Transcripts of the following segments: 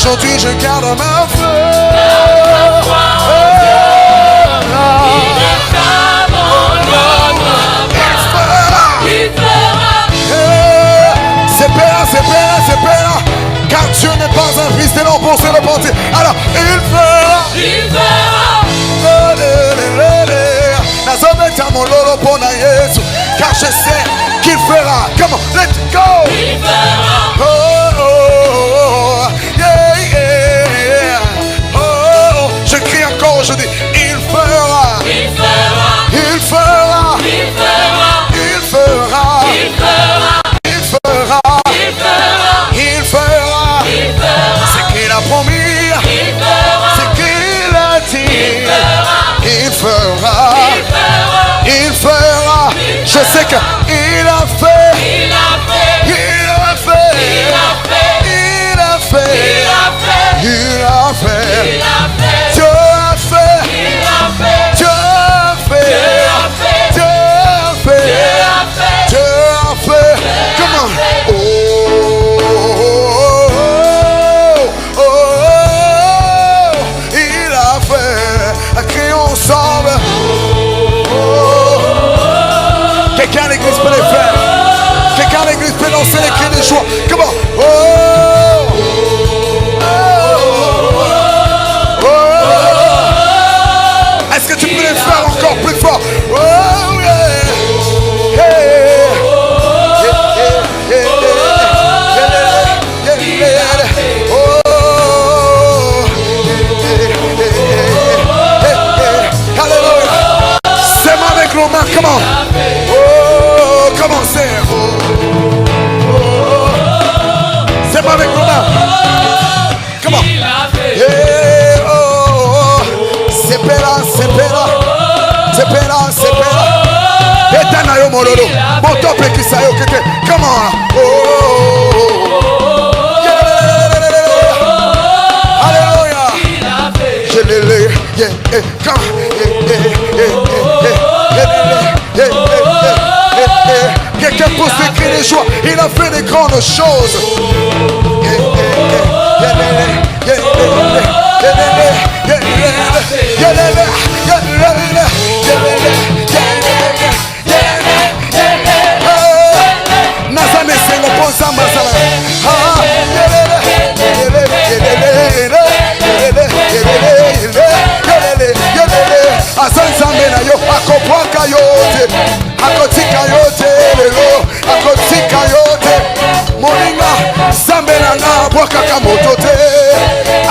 Aujourd'hui je garde ma foi. C'est père, car Dieu n'est pas un fils de l'homme pour se repentir. Alors il fera. Car je sais qu'il fera. Come on, let's go. Il fera. Oh, oh, oh, yeah, yeah. Oh, oh, je crie encore aujourd'hui. Il fera. Il fera. Il fera. Il fera. Il fera. Il fera. Il fera. Il fera. Il fera. Il fera. C'est qu'il a promis. Il fera. C'est qu'il a dit. Il fera. Il fera. Il fera. Je sais qu'il a fait. Il a fait. Il a fait. Il a fait. Il a fait. Il a fait. Dieu a fait. Il a fait. Dieu a fait. Dieu a fait. Dieu a fait. Comment? Oh, oh, oh, il a fait. Crions ensemble. Quelqu'un à l'église peut les faire. Quelqu'un à l'église peut lancer les cris de joie. Comment? Oh, oh, oh, oh. Est-ce que tu peux les faire encore plus fort? Oh, yeah. Yeah. Yeah. Yeah. Oh. Alléluia. C'est moi avec nos mains. Comment? Comment c'est? C'est pas avec nos mains. Comment? Yeah, oh, oh. C'est pera, c'est pera. C'est pera, c'est pera. Et t'en as eu mon lolo. Mon top et qui ça y est. Comment? Oh, oh, oh. Yeah. Alléluia. Je l'ai lu. Yeah, yeah. Come. Yeah, yeah, yeah, yeah. Quelqu'un pousse des cris de joie. Il a fait des grandes choses.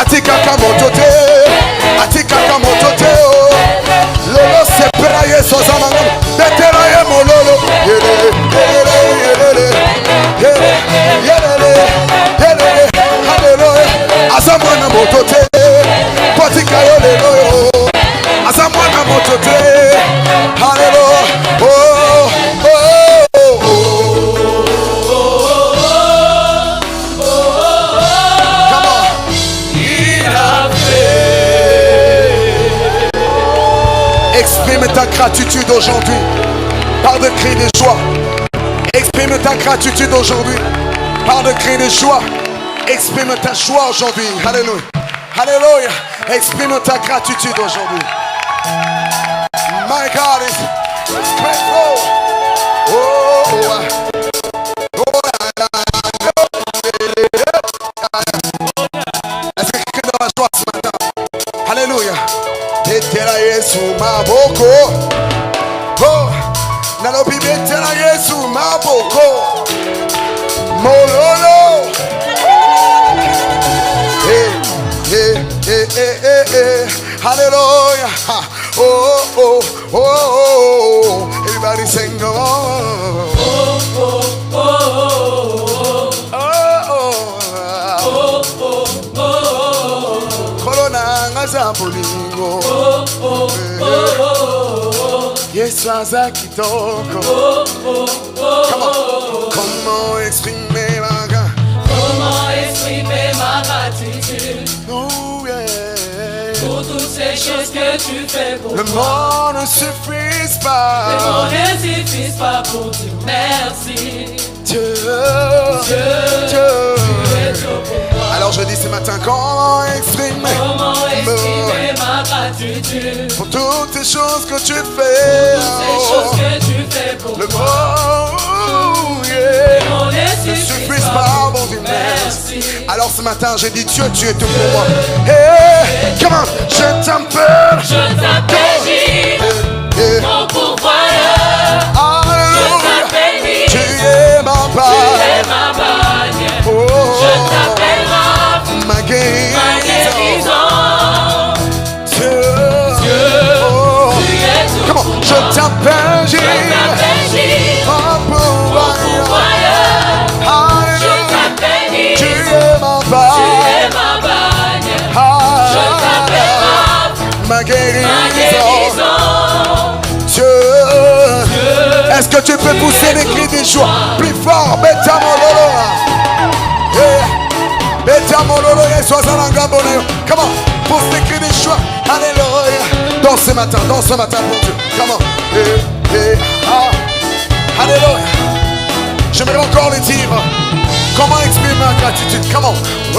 Atika kamotote, atika kamotote, lolo sepera yeso zamanga, betera ye mololo, yele, yele, yele, yele, yele, hallelujah, azamwana motote, potika yo lelo, azamwana motote, hallelujah, oh, oh, oh. Exprime ta gratitude aujourd'hui par des cris de joie. Exprime ta gratitude aujourd'hui par des cris de joie. Exprime ta joie aujourd'hui. Alléluia. Alléluia. Exprime ta gratitude aujourd'hui. My God is faithful. Oh, oh, oh. Est-ce que quelqu'un dans la joie ce matin? Alléluia. Betela Yesu maboko. Oh, nalobi betela Yesu maboko. Mololo. Hey, hey, hey, hey, hey, hey. Hallelujah. Oh, oh, oh, oh. Everybody sing oh. Oh, oh, oh, oh. Bolingo. Oh, oh, oh, oh. Yes, aza kitoko. Oh, oh, oh. Comment exprimer ma gratitude? Comment exprimer ma gratitude? Oh, yeah. Pour toutes ces choses que tu fais pour moi. Le monde ne suffit pas. Le monde ne suffit pas pour dire merci. Dieu, Dieu, Dieu. Tu es tout pour moi. Alors je dis ce matin. matin, comment exprimer ma gratitude pour toutes ces choses que tu fais, pour le moi. mot, yeah, Mon ne suffisent pas, bon Dieu, merci. Alors ce matin, j'ai dit Dieu, tu es tout pour moi. Hey, comment je t'appelle, Jésus, mon pourvoyeur. Alléluia, tu es ma bannière, oh, Je t'appelle ma guérison. Dieu, oh, comment je t'appelle Jésus, mon pourvoyeur. Alléluia, tu es ma bannière, ma guérison. Dieu, est-ce que tu peux pousser les cris des joies plus fort? Beta mololo, beta mololo, sois en angaboneo. Comment? Pousse les cris des joies. Alléluia. Dans ce matin pour Dieu. Comment? Alléluia. J'aimerais encore le dire. Comment exprimer ma gratitude? Comment? Oh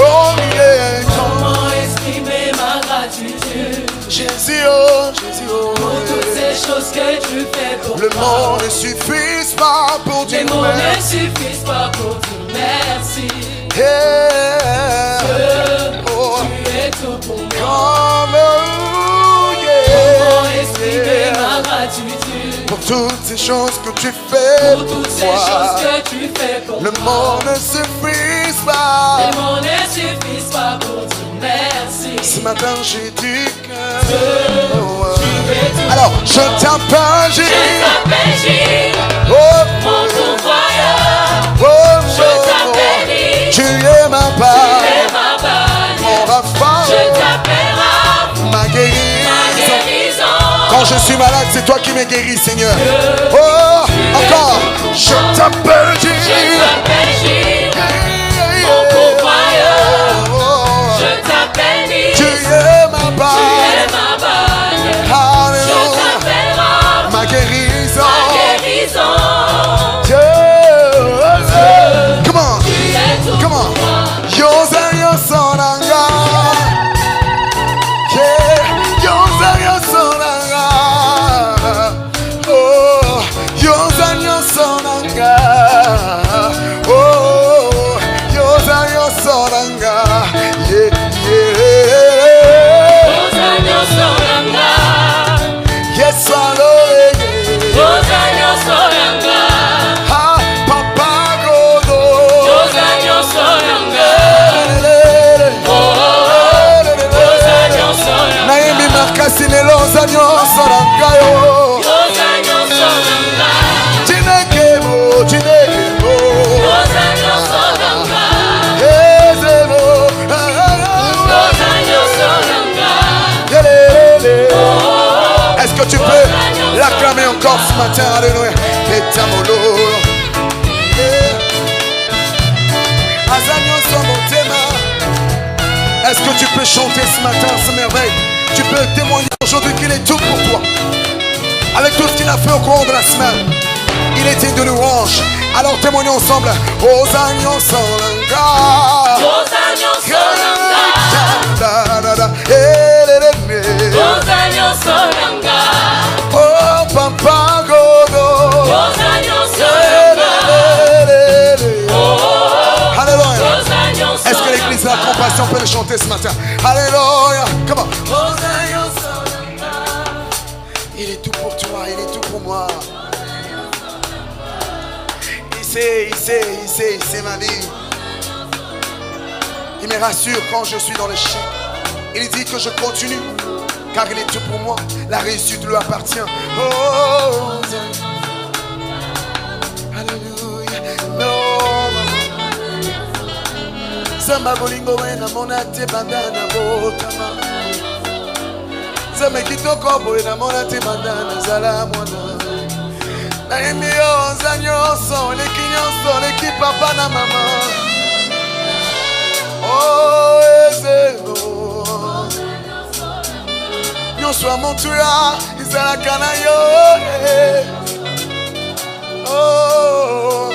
yeah. Comment exprimer ma gratitude Jésus, oh, Jésus, oh, pour toutes ces choses que tu fais pour le moi. monde ne suffit pas pour Les dire mots ne merci. suffisent pas pour dire merci. Yeah. Oh, Tu es tout pour moi. come, oh, Comment yeah. exprimer ma gratitude Pour toutes ces choses que tu fais pour toutes ces moi. choses que tu fais pour Le moi. monde ne suffit pas. Les mots ne suffisent pas pour dire merci. Ce matin j'ai dit que Tu es tout. alors je t'appelle Jésus. Je t'appelle Jésus, Oh, mon pourvoyeur. oh, Je t'appelle tu es ma Tu part, es ma bannière. mon rafale, Je t'appelle Rapha, ma ma guérison. guérison. Quand je suis malade, c'est toi qui me guéris, Seigneur. Oh, encore, je t'appelle Je Jésus. t'appelle Jésus, mon pourvoyeur. Je t'appelle Tu Jésus, es ma tu part, es ma bannière. Je alléluia, t'appelle Rapha, ma guérison. ma guérison. Dieu, comment, Tu es tout comment, pour moi. Yosario Sonanga, yeah, Yosario Sonanga, oh, Yosario Sonanga, oh, Yosario Sonanga, yeah, yeah, Los años son acá, yes, swallow, los años son acá, ah, Papa Godo, los años son acá. Los años son acá. Naimbi makasine los años sorangayo. Los años son acá. Chinekemo, chinekemo. Los años son acá. Ezemo. Los años son acá. Yelele. Est-ce que tu peux l'acclamer encore ce matin? Alléluia. Etamolo. Azanyo somotema. Est-ce que tu peux chanter ce matin ce merveille? Tu peux témoigner aujourd'hui qu'il est tout pour toi. Avec tout ce qu'il a fait au cours de la semaine, il est digne de louange. Alors témoignons ensemble. Osanyo Solanga. Los años son acá. Los Los años son acá. Oh Papa Godo. Los años son acá. Alléluia. Los años son Est-ce que l'église de la compassion peut le chanter ce matin? Alléluia. Comment? Los años son acá. Il est tout pour toi, il est tout pour moi. Il sait ma vie. Il me rassure quand je suis dans le chien. Il dit que je continue, car il est tout pour moi. La réussite lui appartient. Oh, Alléluia. Non, Samba bolingo wena mona te bandana botama. Samba kitoko boyena mona te bandana zala mwana. Naimi oza nyonso, leki nyonso, leki papa na mama. Oh, ezelo. Nyonso ya motuya, izalaka na yo. Oh,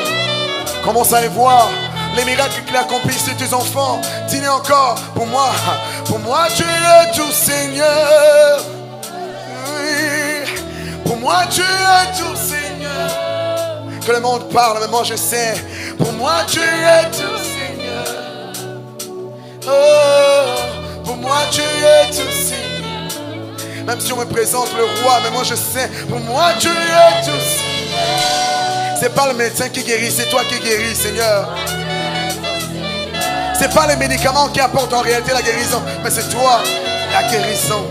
commence à les voir les miracles qu'il accomplit sur tes enfants. Dis-le encore, pour moi tu es tout Seigneur. Oui, pour moi tu es tout Seigneur. Que le monde parle, mais moi je sais, pour moi tu es tout Seigneur. Oh, pour moi tu es tout Seigneur. Même si on me présente le roi, mais moi je sais, pour moi tu es tout Seigneur. C'est pas le médecin qui guérit, c'est toi qui guéris, Seigneur. C'est pas les médicaments qui apportent en réalité la guérison, mais c'est toi la guérison.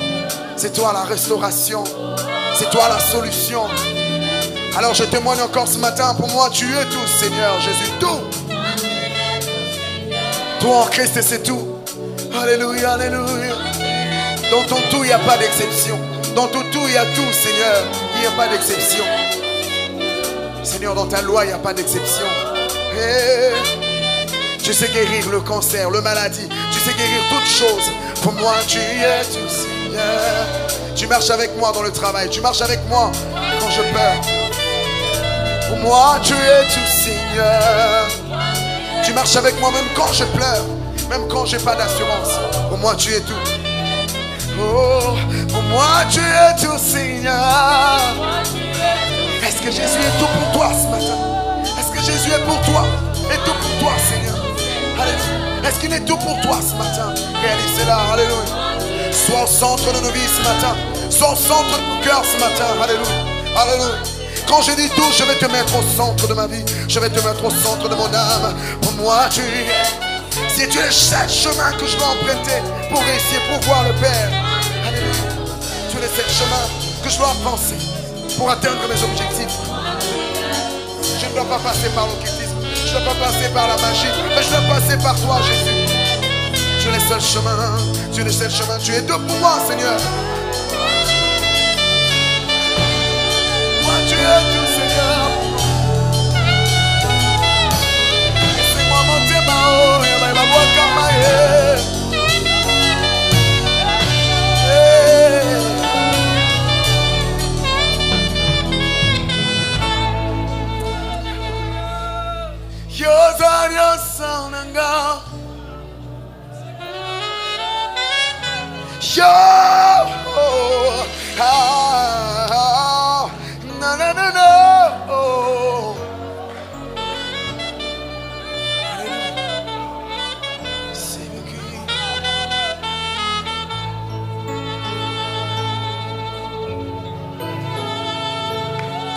C'est toi la restauration. C'est toi la solution. Alors je témoigne encore ce matin, pour moi tu es tout, Seigneur Jésus, tout. Toi en Christ et c'est tout. Alléluia, alléluia. Dans ton tout il n'y a pas d'exception. Dans ton tout il y a tout, Seigneur. Il n'y a pas d'exception. Seigneur, dans ta loi il n'y a pas d'exception. Hey. Tu sais guérir le cancer, le maladie. Tu sais guérir toutes choses. Pour moi tu es tout, Seigneur. Tu marches avec moi dans le travail. Tu marches avec moi quand je pleure. Pour moi tu es tout, Seigneur. Tu marches avec moi même quand je pleure. Même quand j'ai pas d'assurance. Pour moi tu es tout. Oh, pour moi tu es tout, Seigneur. Est-ce que Jésus est tout pour toi ce matin? Est-ce que Jésus est pour toi? Est tout pour toi, Seigneur? Alléluia. Est-ce qu'il est tout pour toi ce matin? Réalisez-la, alléluia. Sois au centre de nos vies ce matin. Sois au centre de mon cœur ce matin, alléluia. Alléluia. Quand je dis tout, je vais te mettre au centre de ma vie. Je vais te mettre au centre de mon âme. Pour moi tu es. Si tu es le seul chemin que je vais emprunter pour réussir, pour voir le Père. Alléluia. Tu es le seul chemin que je dois penser pour atteindre mes objectifs. Je ne dois pas passer par l'occultisme. Je ne dois pas passer par la magie. Mais je dois passer par toi, Jésus. Tu es le seul chemin. Tu es le seul chemin. Tu es deux pour moi, Seigneur. Moi, tu es tout, Seigneur. Laissez-moi monter ma haut. Et ma voix comme ma haie. Yo, oh, ah, no, no, no, no, oh.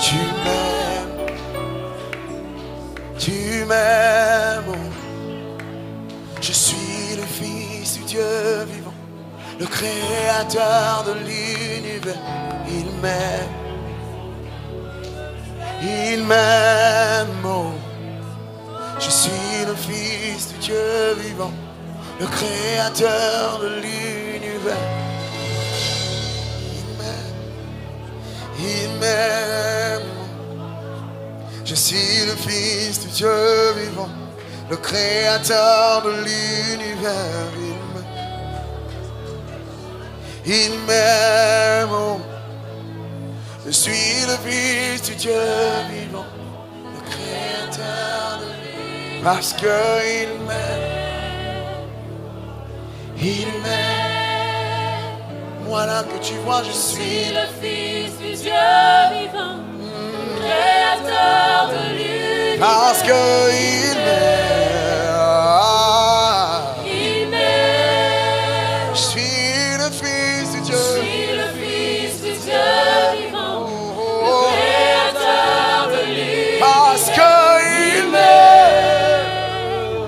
Tu m'aimes, tu m'aimes. Je suis le Fils du Dieu vivant, le Créateur de l'univers. Il m'aime, il m'aime. Oh. Je suis le Fils du Dieu vivant, le Créateur de l'univers. Il m'aime. Je suis le Fils du Dieu vivant, le Créateur de l'univers. Il m'aime. Oh. Je suis le Fils du Dieu vivant, le Créateur de l'univers. Parce qu'il m'aime. Il m'aime. Voilà que tu vois, je suis le Fils du Dieu vivant, Créateur de l'univers. Parce qu'il m'aime. Il m'aime. Je suis le Fils du Dieu. Je suis le Fils du Dieu vivant, le Créateur de l'univers. Parce qu'il m'aime.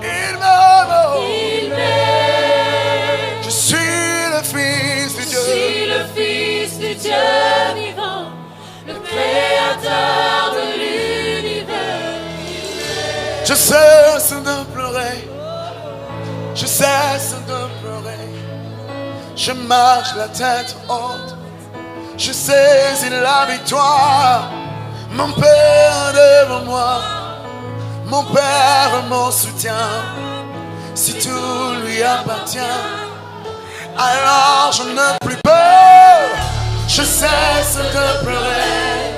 Il m'aime. Il m'aime. Je suis le Fils du Dieu. Je suis le Fils du Dieu vivant, le Créateur de l'univers. Je cesse de pleurer. Je cesse de pleurer. Je marche la tête haute. Je saisis la victoire. Mon Père devant moi. Mon Père mon soutien. Si tout lui appartient, alors je n'ai plus peur. Je cesse de pleurer.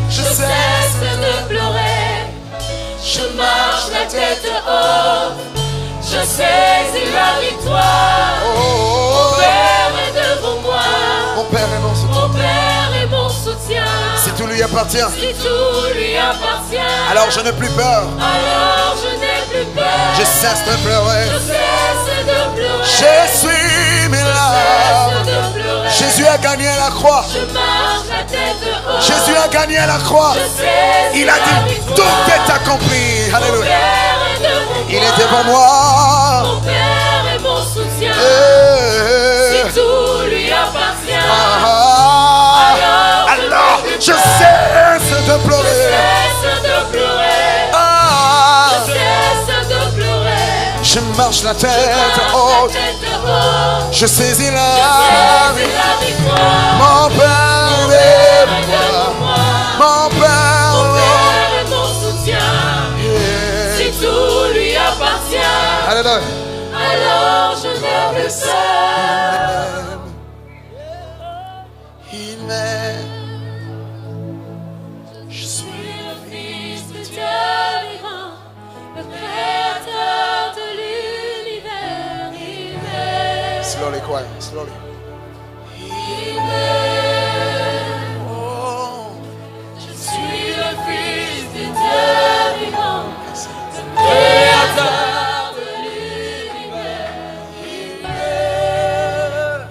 Je cesse de pleurer. Je marche la tête haute, je saisis la victoire. Mon Père est devant moi, Mon Père est mon soutien. mon Père est mon soutien. Si tout lui appartient, Si tout lui appartient, alors je n'ai plus peur. alors je n'ai plus peur. Je cesse de pleurer. Je cesse de pleurer. J'essuie mes larmes. Cesse de pleurer. Jésus a gagné à la croix. Je marche la tête haute. Jésus a gagné à la croix. Je saisis Il a la dit, victoire. tout est accompli. Mon Alléluia. Père est devant Il moi. est devant moi. Mon Père est mon soutien. Eh, Si tout lui appartient, ah, alors je cesse de je pleurer. cesse de pleurer. Ah, Je cesse de pleurer. je marche la tête Marche haute. la tête haute. Je saisis Je la saisis vie. la victoire. Mon Père Mon est Père devant est moi. devant moi. Mon Père Mon est Père est mon soutien. yeah. Si tout lui appartient, Alléluia. alors je n'ai plus peur. Il m'aime. Je suis suis le Fils de Dieu vivant, le Créateur de l'univers. Il m'aime, slowly, quiet, slowly. il m'aime. Oh, Je suis le Fils de Dieu vivant, le Créateur de l'univers. Il m'aime,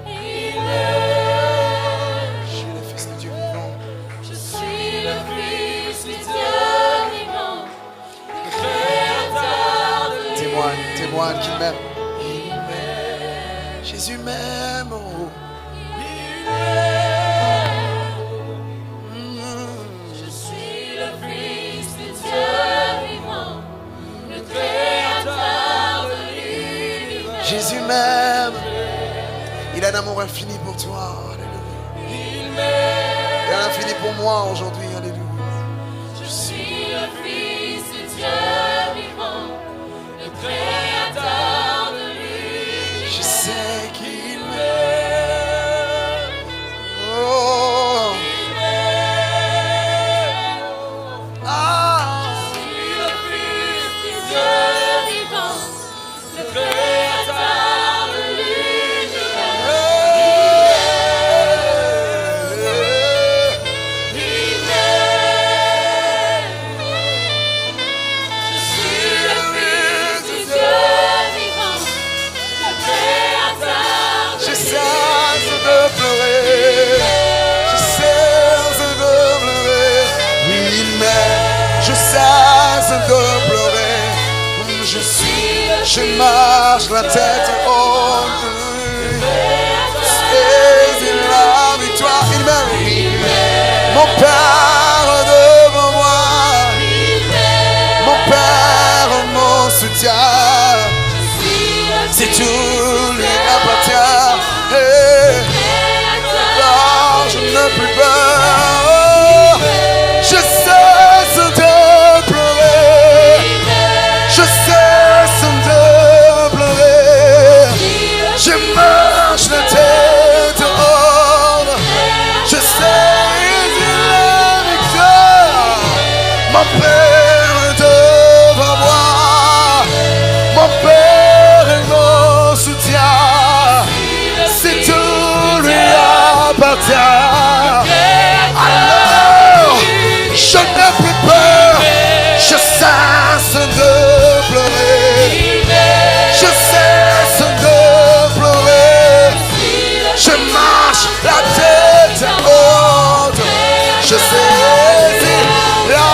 il m'aime. je suis le Fils de Dieu vivant. Je suis le Fils de Dieu vivant, le Créateur de l'univers. Témoigne qu'il m'aime. Jésus m'aime. Oh. Je suis le Fils de Dieu vivant, le Créateur de l'univers. Jésus m'aime. Il a un amour infini pour toi. Alléluia. Il m'aime. Il a un infini pour moi aujourd'hui. Alléluia. Je suis le Fils de Dieu vivant, le Créateur de l'univers. Je sais qu'il m'aime. m'aime. Oh. Il m'aime. Ah. Je suis le Fils de Dieu vivant, le Créateur de l'univers. Il m'aime. Je suis le Fils de Dieu vivant, le Créateur de Je cesse de pleurer. Je cesse de pleurer. Il m'aime. Je cesse de pleurer. Je suis. Je marche la tête haute. Saisis la victoire. Il m'aime. Mon Père devant moi. Mon Père, mon soutien. Si tout lui appartient. Hey. Alors je n'ai plus peur. Je cesse de pleurer. Je cesse de pleurer. Je marche la tête haute. Je saisis la victoire. Mon Père est devant moi. Mon Père est mon soutien. Si tout lui appartient. Alors, je n'ai plus peur. Je cesse de pleurer. Je cesse de pleurer. Je marche la tête haute. Je saisis la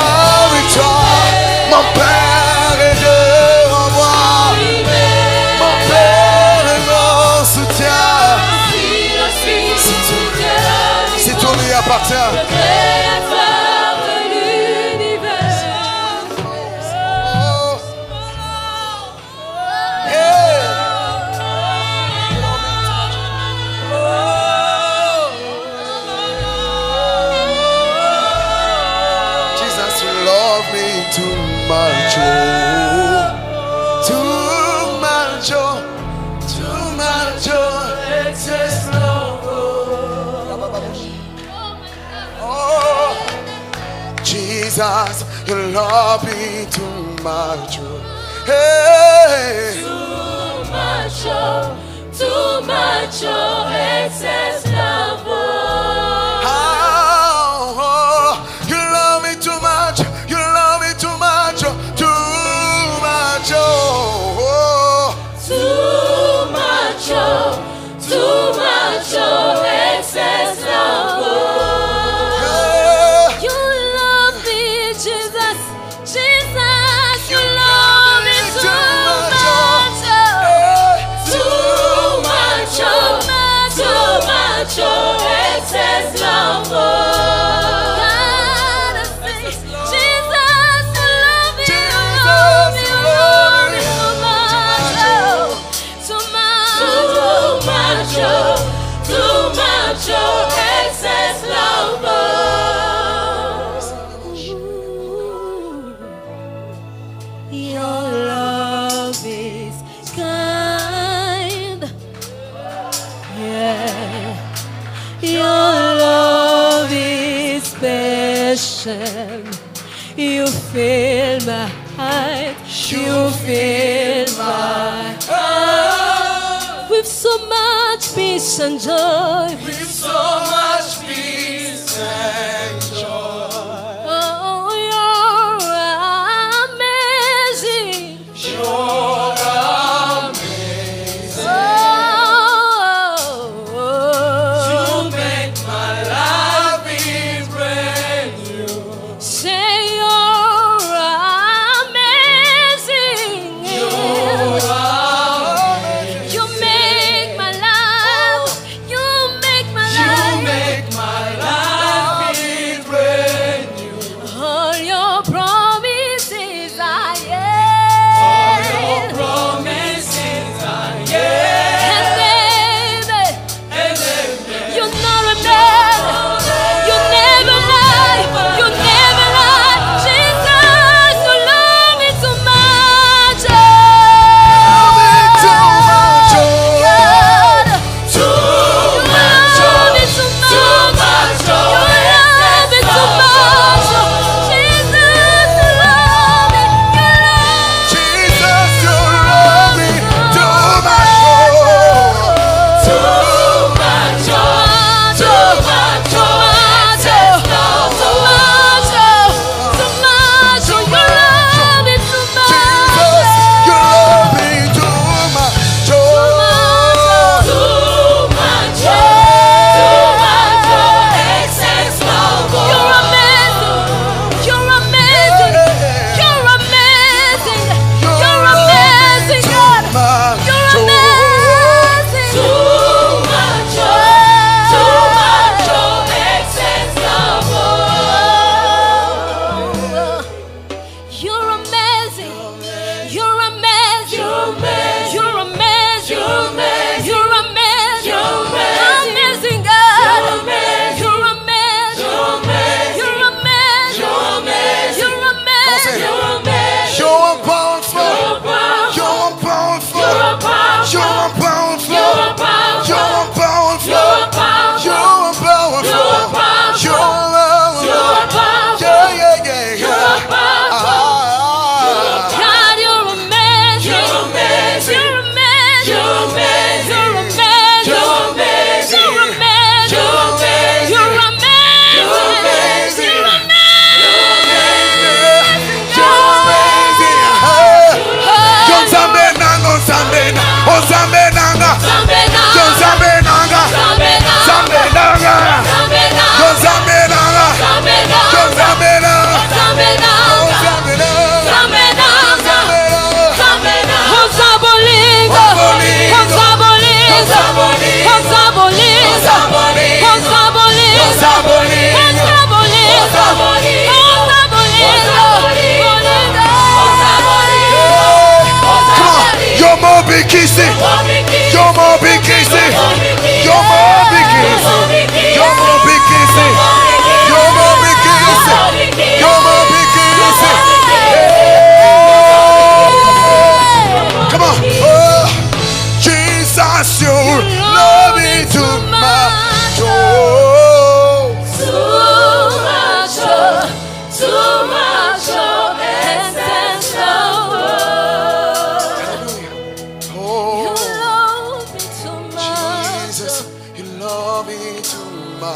victoire. Mon Père est devant moi. Mon Père est mon soutien. Si tout lui appartient. le Créateur de l'univers. Oh. Yeah. Jesus, you love me too much, oh. Too much, oh. Too much, oh. Excess love, oh. Oh. Jesus, You love me too much. Hey. Too much, excess love. Oh, you love me too much. You love me too much. Too much. Oh. Too much, excess love. Yeah. You love me, Jesus, Jesus, you love me too much. Too much, excess love. Gotta say, Jesus, you love me, you love me, you love me too much. Too much, excess love. Your love is kind. Yeah. Your love is special. You fill my heart. You fill my heart with so much peace and joy. With so much peace and joy. Oh, you're amazing. You're amazing. You make my life be brand new. Say you're amazing. You're amazing. You make my life. You make my You life. make my life be brand new. All your promises are All yes. your promises are yes. And baby, And then you're not a man. You never lie. You never lie. Jesus, you love me too much. too much. God, Too you love me too much. You love me too much. Jesus, you love me. Jesus, you love me too much. Jesus, you love me too much. You're amazing. You're amazing. You're amazing. You're amazing. Amazing God. You're amazing. You're amazing. You're amazing. You're powerful. You're powerful. You're powerful. You're powerful. You're powerful. God, you're amazing. You're amazing. You're amazing. You're amazing. You're amazing. You're amazing. You're amazing. You're amazing. You're Moby Kissy. You're Moby Kissy. You're Moby Kissy. You're Moby Kissy. You're Moby Kissy. You're Moby Kissy. Come on. Oh, Jesus, you love me too much. Oh. Too much.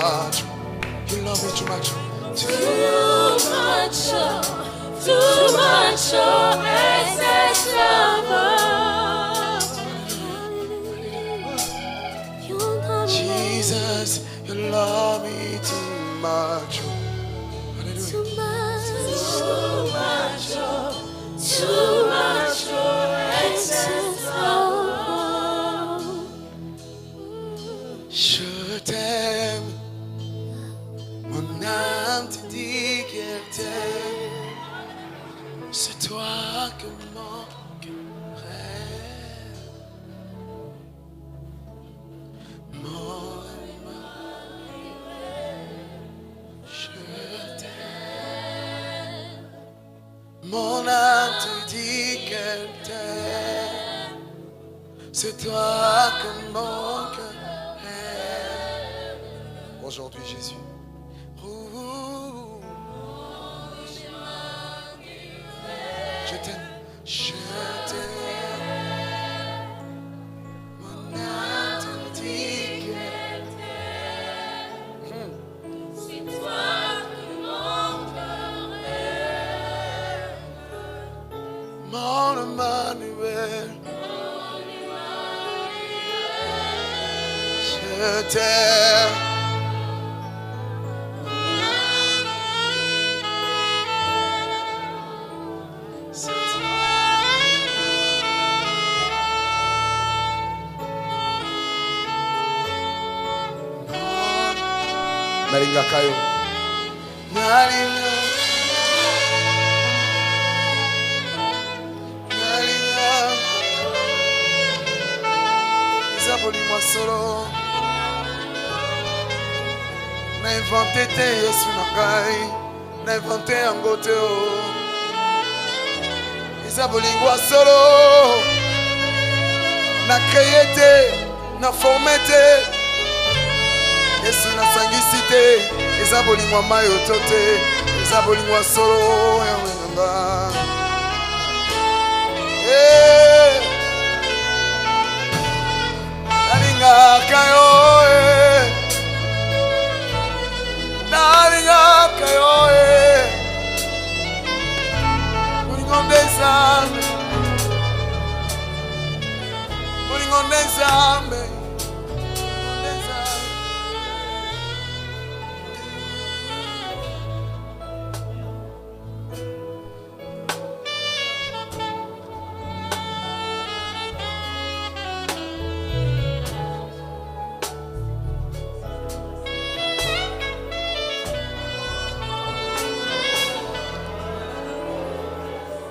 much. You love me too much. Too much, excess lover. Jesus, you love me too much. Too much, excess lover. Je t'aime, mon âme te dit qu'elle t'aime. C'est toi que mon cœur rêve. Mon je t'aime. Mon âme te dit qu'elle t'aime. C'est toi que mon cœur rêve. Aujourd'hui, Jésus. Je t'aime, je t'aime. Mon âme te dit qu'elle t'aime. C'est toi que mon cœur rêve. Mon Emmanuel. Je t'aime. Nalinga kayo. Nalinga. Nalinga. Isaboli moi solo. Na inventé te Yesu na kai. Na inventé angote o. Isaboli moi solo. Na créé te. Na formé te. Yesu na sangisi te, eza bolingwa mayo to te, eza bolingwa solo ya wenga. Nalingaka yo, nalingaka yo, bolingo nzambe, bolingo nzambe.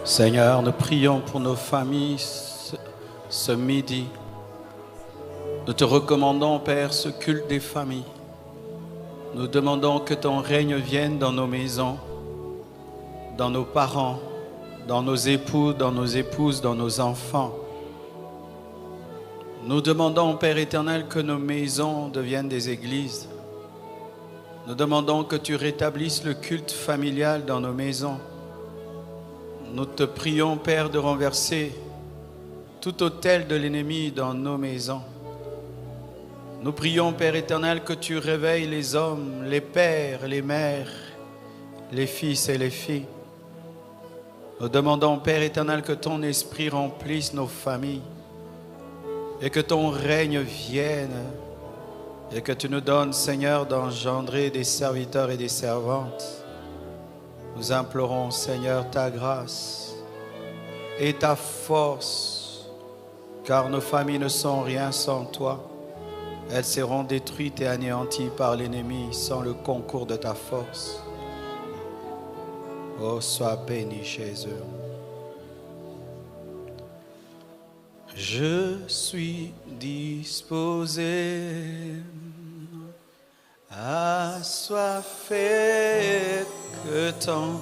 Seigneur, nous prions pour nos familles ce midi. Nous te recommandons, Père, ce culte des familles. Nous demandons que ton règne vienne dans nos maisons, dans nos parents, dans nos époux, dans nos épouses, dans nos enfants. Nous demandons, Père éternel, que nos maisons deviennent des églises. Nous demandons que tu rétablisses le culte familial dans nos maisons. Nous te prions, Père, de renverser tout autel de l'ennemi dans nos maisons. Nous prions, Père éternel, que tu réveilles les hommes, les pères, les mères, les fils et les filles. Nous demandons, Père éternel, que ton esprit remplisse nos familles et que ton règne vienne et que tu nous donnes, Seigneur, d'engendrer des serviteurs et des servantes. Nous implorons, Seigneur, ta grâce et ta force, car nos familles ne sont rien sans toi. Elles seront détruites et anéanties par l'ennemi sans le concours de ta force. Oh, sois béni chez eux. Je suis disposé, assoiffé, que ton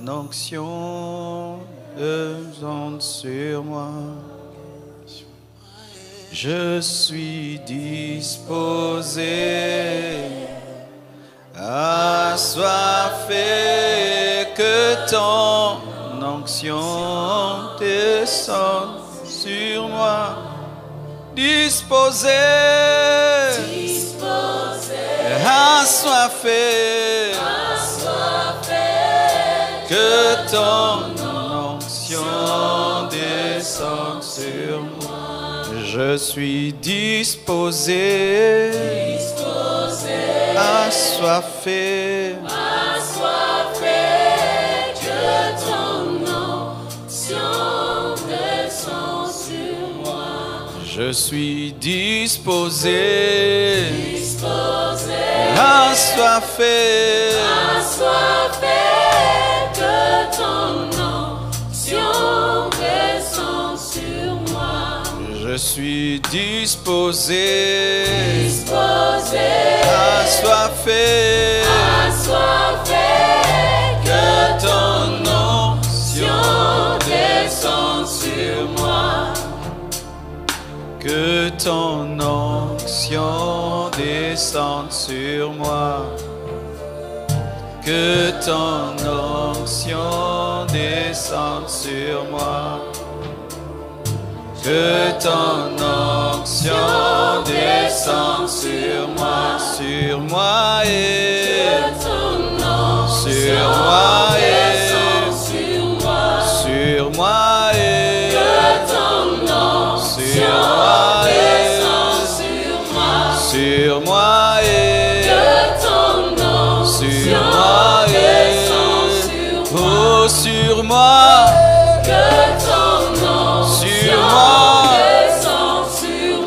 onction descende sur moi. Je suis disposé, assoiffé, que ton onction descende sur moi. Disposé, assoiffé, que ton onction descende sur moi. Je suis disposé, assoiffé, que ton onction descende sur moi. je suis disposé, assoiffé, que ton onction descende sur moi. je suis disposé, assoiffé, que ton onction descende sur moi. que ton onction descende sur moi, que ton onction descende sur moi, que ton onction descende sur moi et sur moi et sur moi et sur moi et sur moi et sur moi et oh sur moi, sur moi,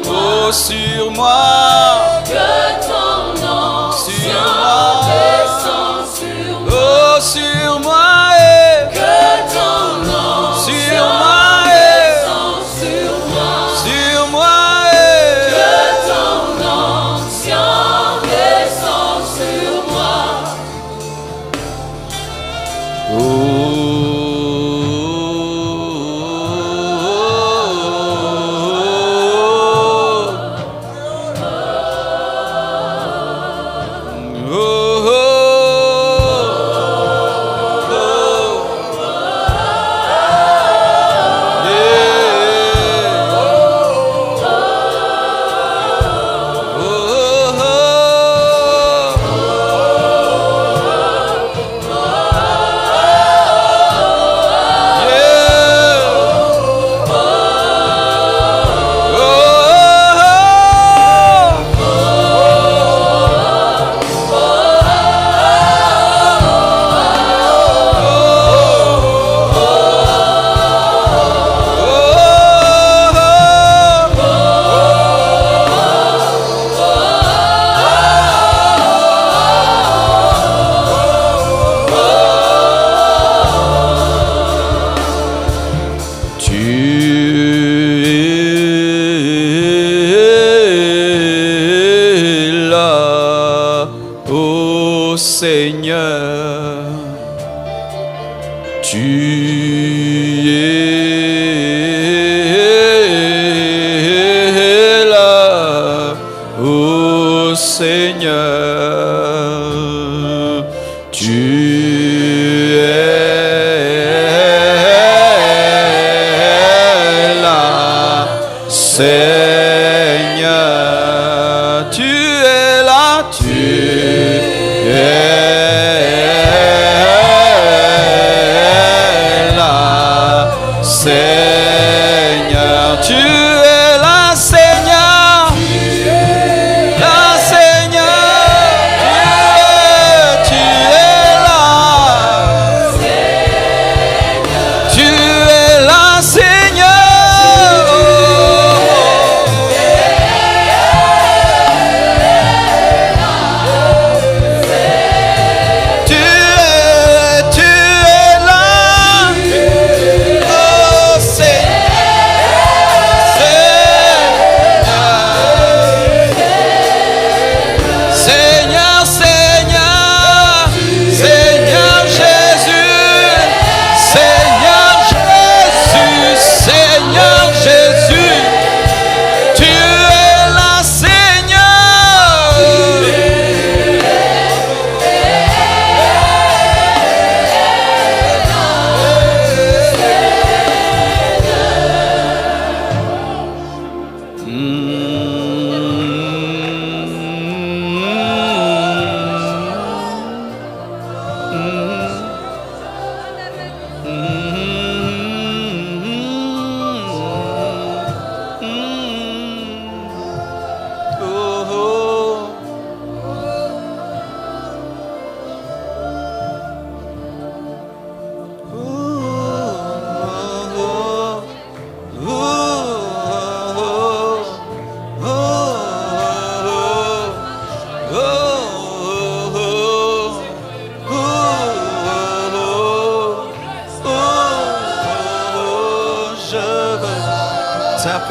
oh sur moi, sur moi, oh sur moi et sur moi et sur moi et Seigneur, tu es là, ô Seigneur, tu es là, Seigneur, tu es là, tu es Seigneur, tu es là, Seigneur, là, Seigneur, tu es là, tu es là, Seigneur,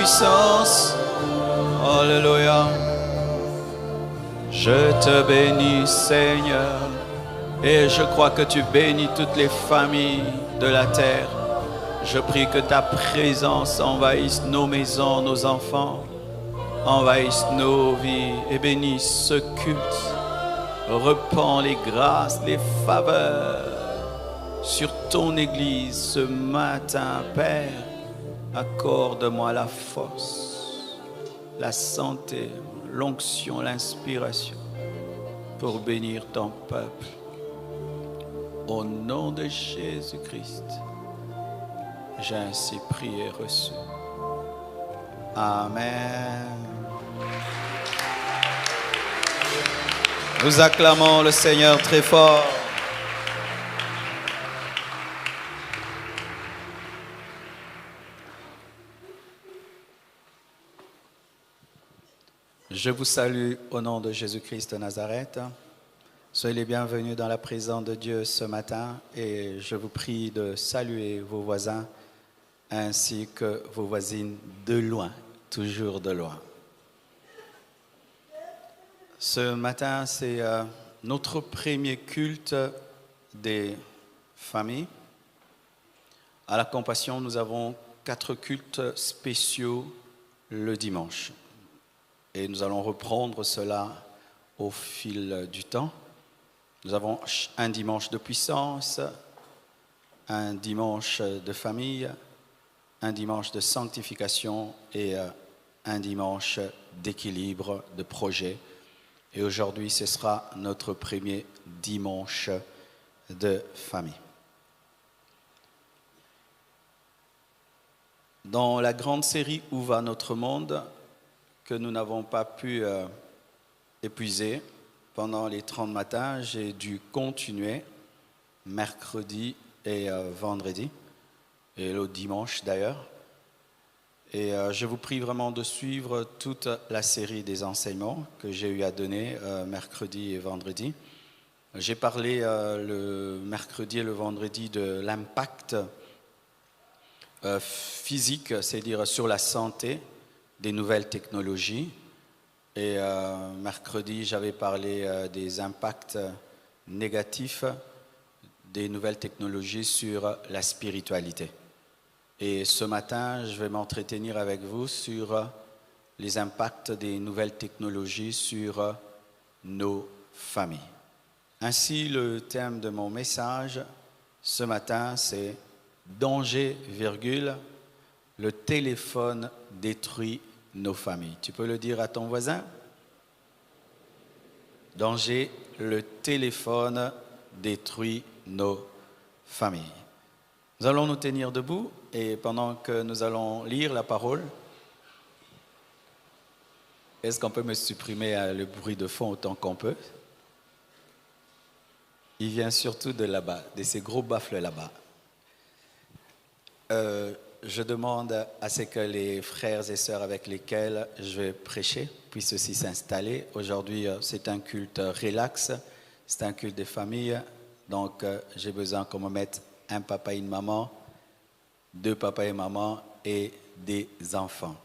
puissance. Alléluia. Je te bénis, Seigneur. Et je crois que tu bénis toutes les familles de la terre. Je prie que ta présence envahisse nos maisons, nos enfants, envahisse nos vies et bénisse ce culte. Repends les grâces, les faveurs sur ton Église ce matin, Père. Accorde-moi la force, la santé, l'onction, l'inspiration pour bénir ton peuple. Au nom de Jésus-Christ, j'ai ainsi prié et reçu. Amen. Nous acclamons le Seigneur très fort. Je vous salue au nom de Jésus-Christ de Nazareth. Soyez les bienvenus dans la présence de Dieu ce matin et je vous prie de saluer vos voisins ainsi que vos voisines de loin, toujours de loin. Ce matin, c'est notre premier culte des familles. À la Compassion, nous avons 4 cultes spéciaux le dimanche. Et nous allons reprendre cela au fil du temps. Nous avons un dimanche de puissance, un dimanche de famille, un dimanche de sanctification et un dimanche d'équilibre, de projet. Et aujourd'hui, ce sera notre premier dimanche de famille. Dans la grande série « Où va notre monde ?» que nous n'avons pas pu épuiser pendant les 30 matins, j'ai dû continuer mercredi et vendredi, et le dimanche d'ailleurs. Et je vous prie vraiment de suivre toute la série des enseignements que j'ai eu à donner mercredi et vendredi. J'ai parlé le mercredi et le vendredi de l'impact physique, c'est-à-dire sur la santé, des nouvelles technologies. Et mercredi, j'avais parlé des impacts négatifs des nouvelles technologies sur la spiritualité. Et ce matin, je vais m'entretenir avec vous sur les impacts des nouvelles technologies sur nos familles. Ainsi, le thème de mon message ce matin, c'est « Danger, virgule, le téléphone détruit nos familles ». Tu peux le dire à ton voisin? Danger, le téléphone détruit nos familles. Nous allons nous tenir debout et pendant que nous allons lire la parole, est-ce qu'on peut me supprimer le bruit de fond autant qu'on peut? Il vient surtout de là-bas, de ces gros baffles là-bas. Je demande à ce que les frères et sœurs avec lesquels je vais prêcher puissent aussi s'installer. Aujourd'hui, c'est un culte relax, c'est un culte des familles. Donc, j'ai besoin qu'on me mette un papa et une maman, 2 papas et maman et des enfants.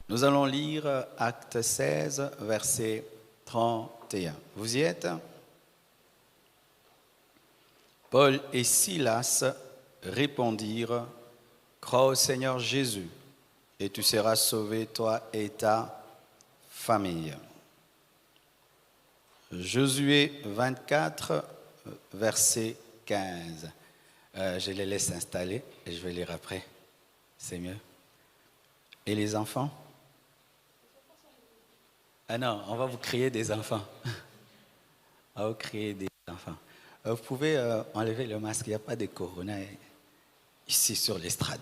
Nous allons lire Acte 16, verset 31. Vous y êtes? Paul et Silas répondirent, « Crois au Seigneur Jésus, et tu seras sauvé, toi et ta famille. » Josué 24, verset 15. Je les laisse installer et je vais lire après. C'est mieux. Et les enfants? Ah non, on va vous créer des enfants. On va vous créer des enfants. Vous pouvez enlever le masque, il n'y a pas de corona ici sur l'estrade.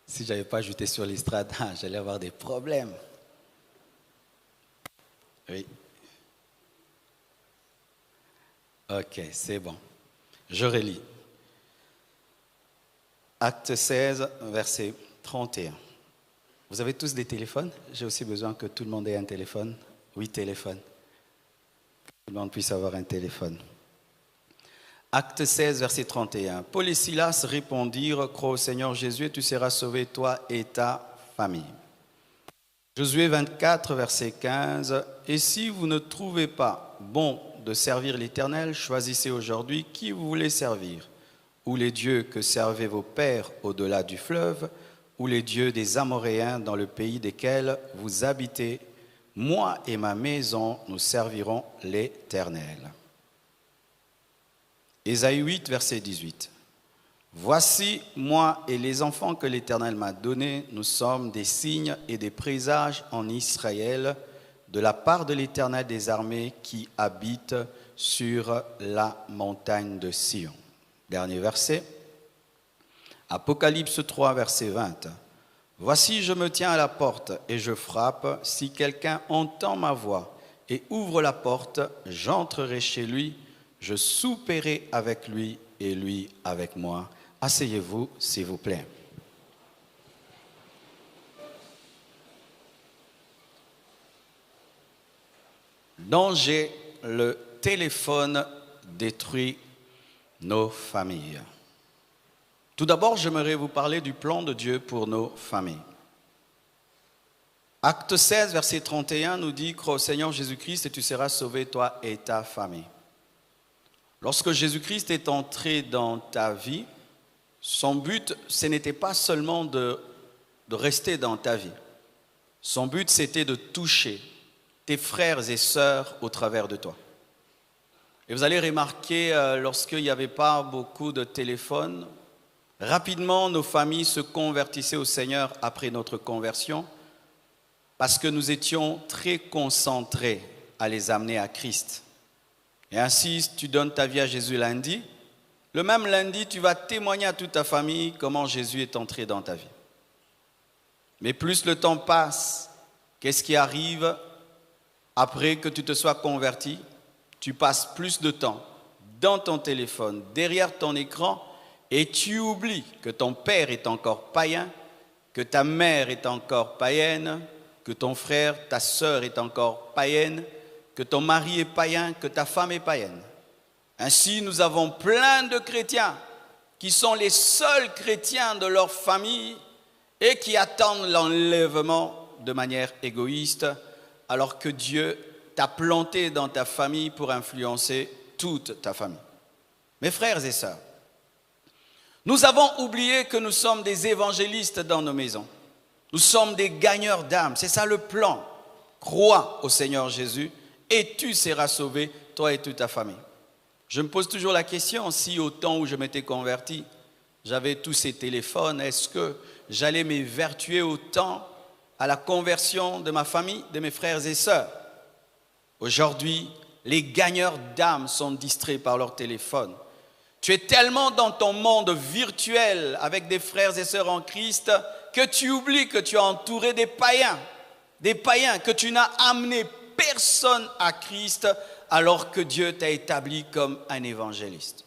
Si je n'avais pas ajouté sur l'estrade, j'allais avoir des problèmes. Oui. Ok, c'est bon. Je relis. Acte 16, verset 31. Vous avez tous des téléphones? J'ai aussi besoin que tout le monde ait un téléphone. Oui, téléphone. Tout le monde puisse avoir un téléphone. Acte 16, verset 31. Paul et Silas répondirent, crois au Seigneur Jésus et tu seras sauvé, toi et ta famille. Josué 24, verset 15. Et si vous ne trouvez pas bon de servir l'Éternel, choisissez aujourd'hui qui vous voulez servir. Ou les dieux que servaient vos pères au-delà du fleuve, ou les dieux des Amoréens dans le pays desquels vous habitez. Moi et ma maison, nous servirons l'Éternel. Ésaïe 8, verset 18. Voici, moi et les enfants que l'Éternel m'a donnés, nous sommes des signes et des présages en Israël, de la part de l'Éternel des armées qui habite sur la montagne de Sion. Dernier verset. Apocalypse 3, verset 20. Voici, je me tiens à la porte et je frappe. Si quelqu'un entend ma voix et ouvre la porte, j'entrerai chez lui, je souperai avec lui et lui avec moi. Asseyez-vous, s'il vous plaît. Danger, le téléphone détruit nos familles. Tout d'abord, j'aimerais vous parler du plan de Dieu pour nos familles. Acte 16, verset 31 nous dit « Crois au Seigneur Jésus-Christ et tu seras sauvé, toi et ta famille ». Lorsque Jésus-Christ est entré dans ta vie, son but, ce n'était pas seulement de rester dans ta vie. Son but, c'était de toucher tes frères et sœurs au travers de toi. Et vous allez remarquer, lorsqu'il n'y avait pas beaucoup de téléphones, rapidement, nos familles se convertissaient au Seigneur après notre conversion parce que nous étions très concentrés à les amener à Christ. Et ainsi, si tu donnes ta vie à Jésus lundi, le même lundi, tu vas témoigner à toute ta famille comment Jésus est entré dans ta vie. Mais plus le temps passe, qu'est-ce qui arrive après que tu te sois converti? Tu passes plus de temps dans ton téléphone, derrière ton écran, et tu oublies que ton père est encore païen, que ta mère est encore païenne, que ton frère, ta sœur est encore païenne, que ton mari est païen, que ta femme est païenne. Ainsi, nous avons plein de chrétiens qui sont les seuls chrétiens de leur famille et qui attendent l'enlèvement de manière égoïste, alors que Dieu t'a planté dans ta famille pour influencer toute ta famille. Mes frères et sœurs, nous avons oublié que nous sommes des évangélistes dans nos maisons. Nous sommes des gagneurs d'âmes. C'est ça le plan. Crois au Seigneur Jésus et tu seras sauvé, toi et toute ta famille. Je me pose toujours la question, si au temps où je m'étais converti, j'avais tous ces téléphones, est-ce que j'allais m'évertuer autant à la conversion de ma famille, de mes frères et sœurs? Aujourd'hui, les gagneurs d'âmes sont distraits par leur téléphone. Tu es tellement dans ton monde virtuel avec des frères et sœurs en Christ que tu oublies que tu es entouré des païens, que tu n'as amené personne à Christ alors que Dieu t'a établi comme un évangéliste.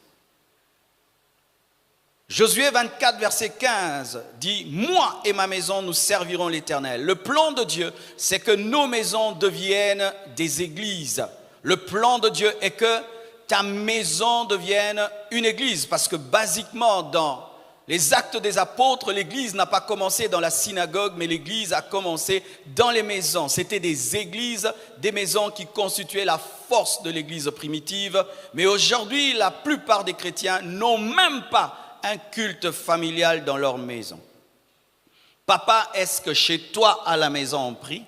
Josué 24, verset 15 dit « Moi et ma maison, nous servirons l'Éternel ». Le plan de Dieu, c'est que nos maisons deviennent des églises. Le plan de Dieu est que ta maison devienne une église. Parce que basiquement, dans les actes des apôtres, l'église n'a pas commencé dans la synagogue, mais l'église a commencé dans les maisons. C'était des églises, des maisons qui constituaient la force de l'église primitive. Mais aujourd'hui, la plupart des chrétiens n'ont même pas un culte familial dans leur maison. Papa, est-ce que chez toi à la maison on prie?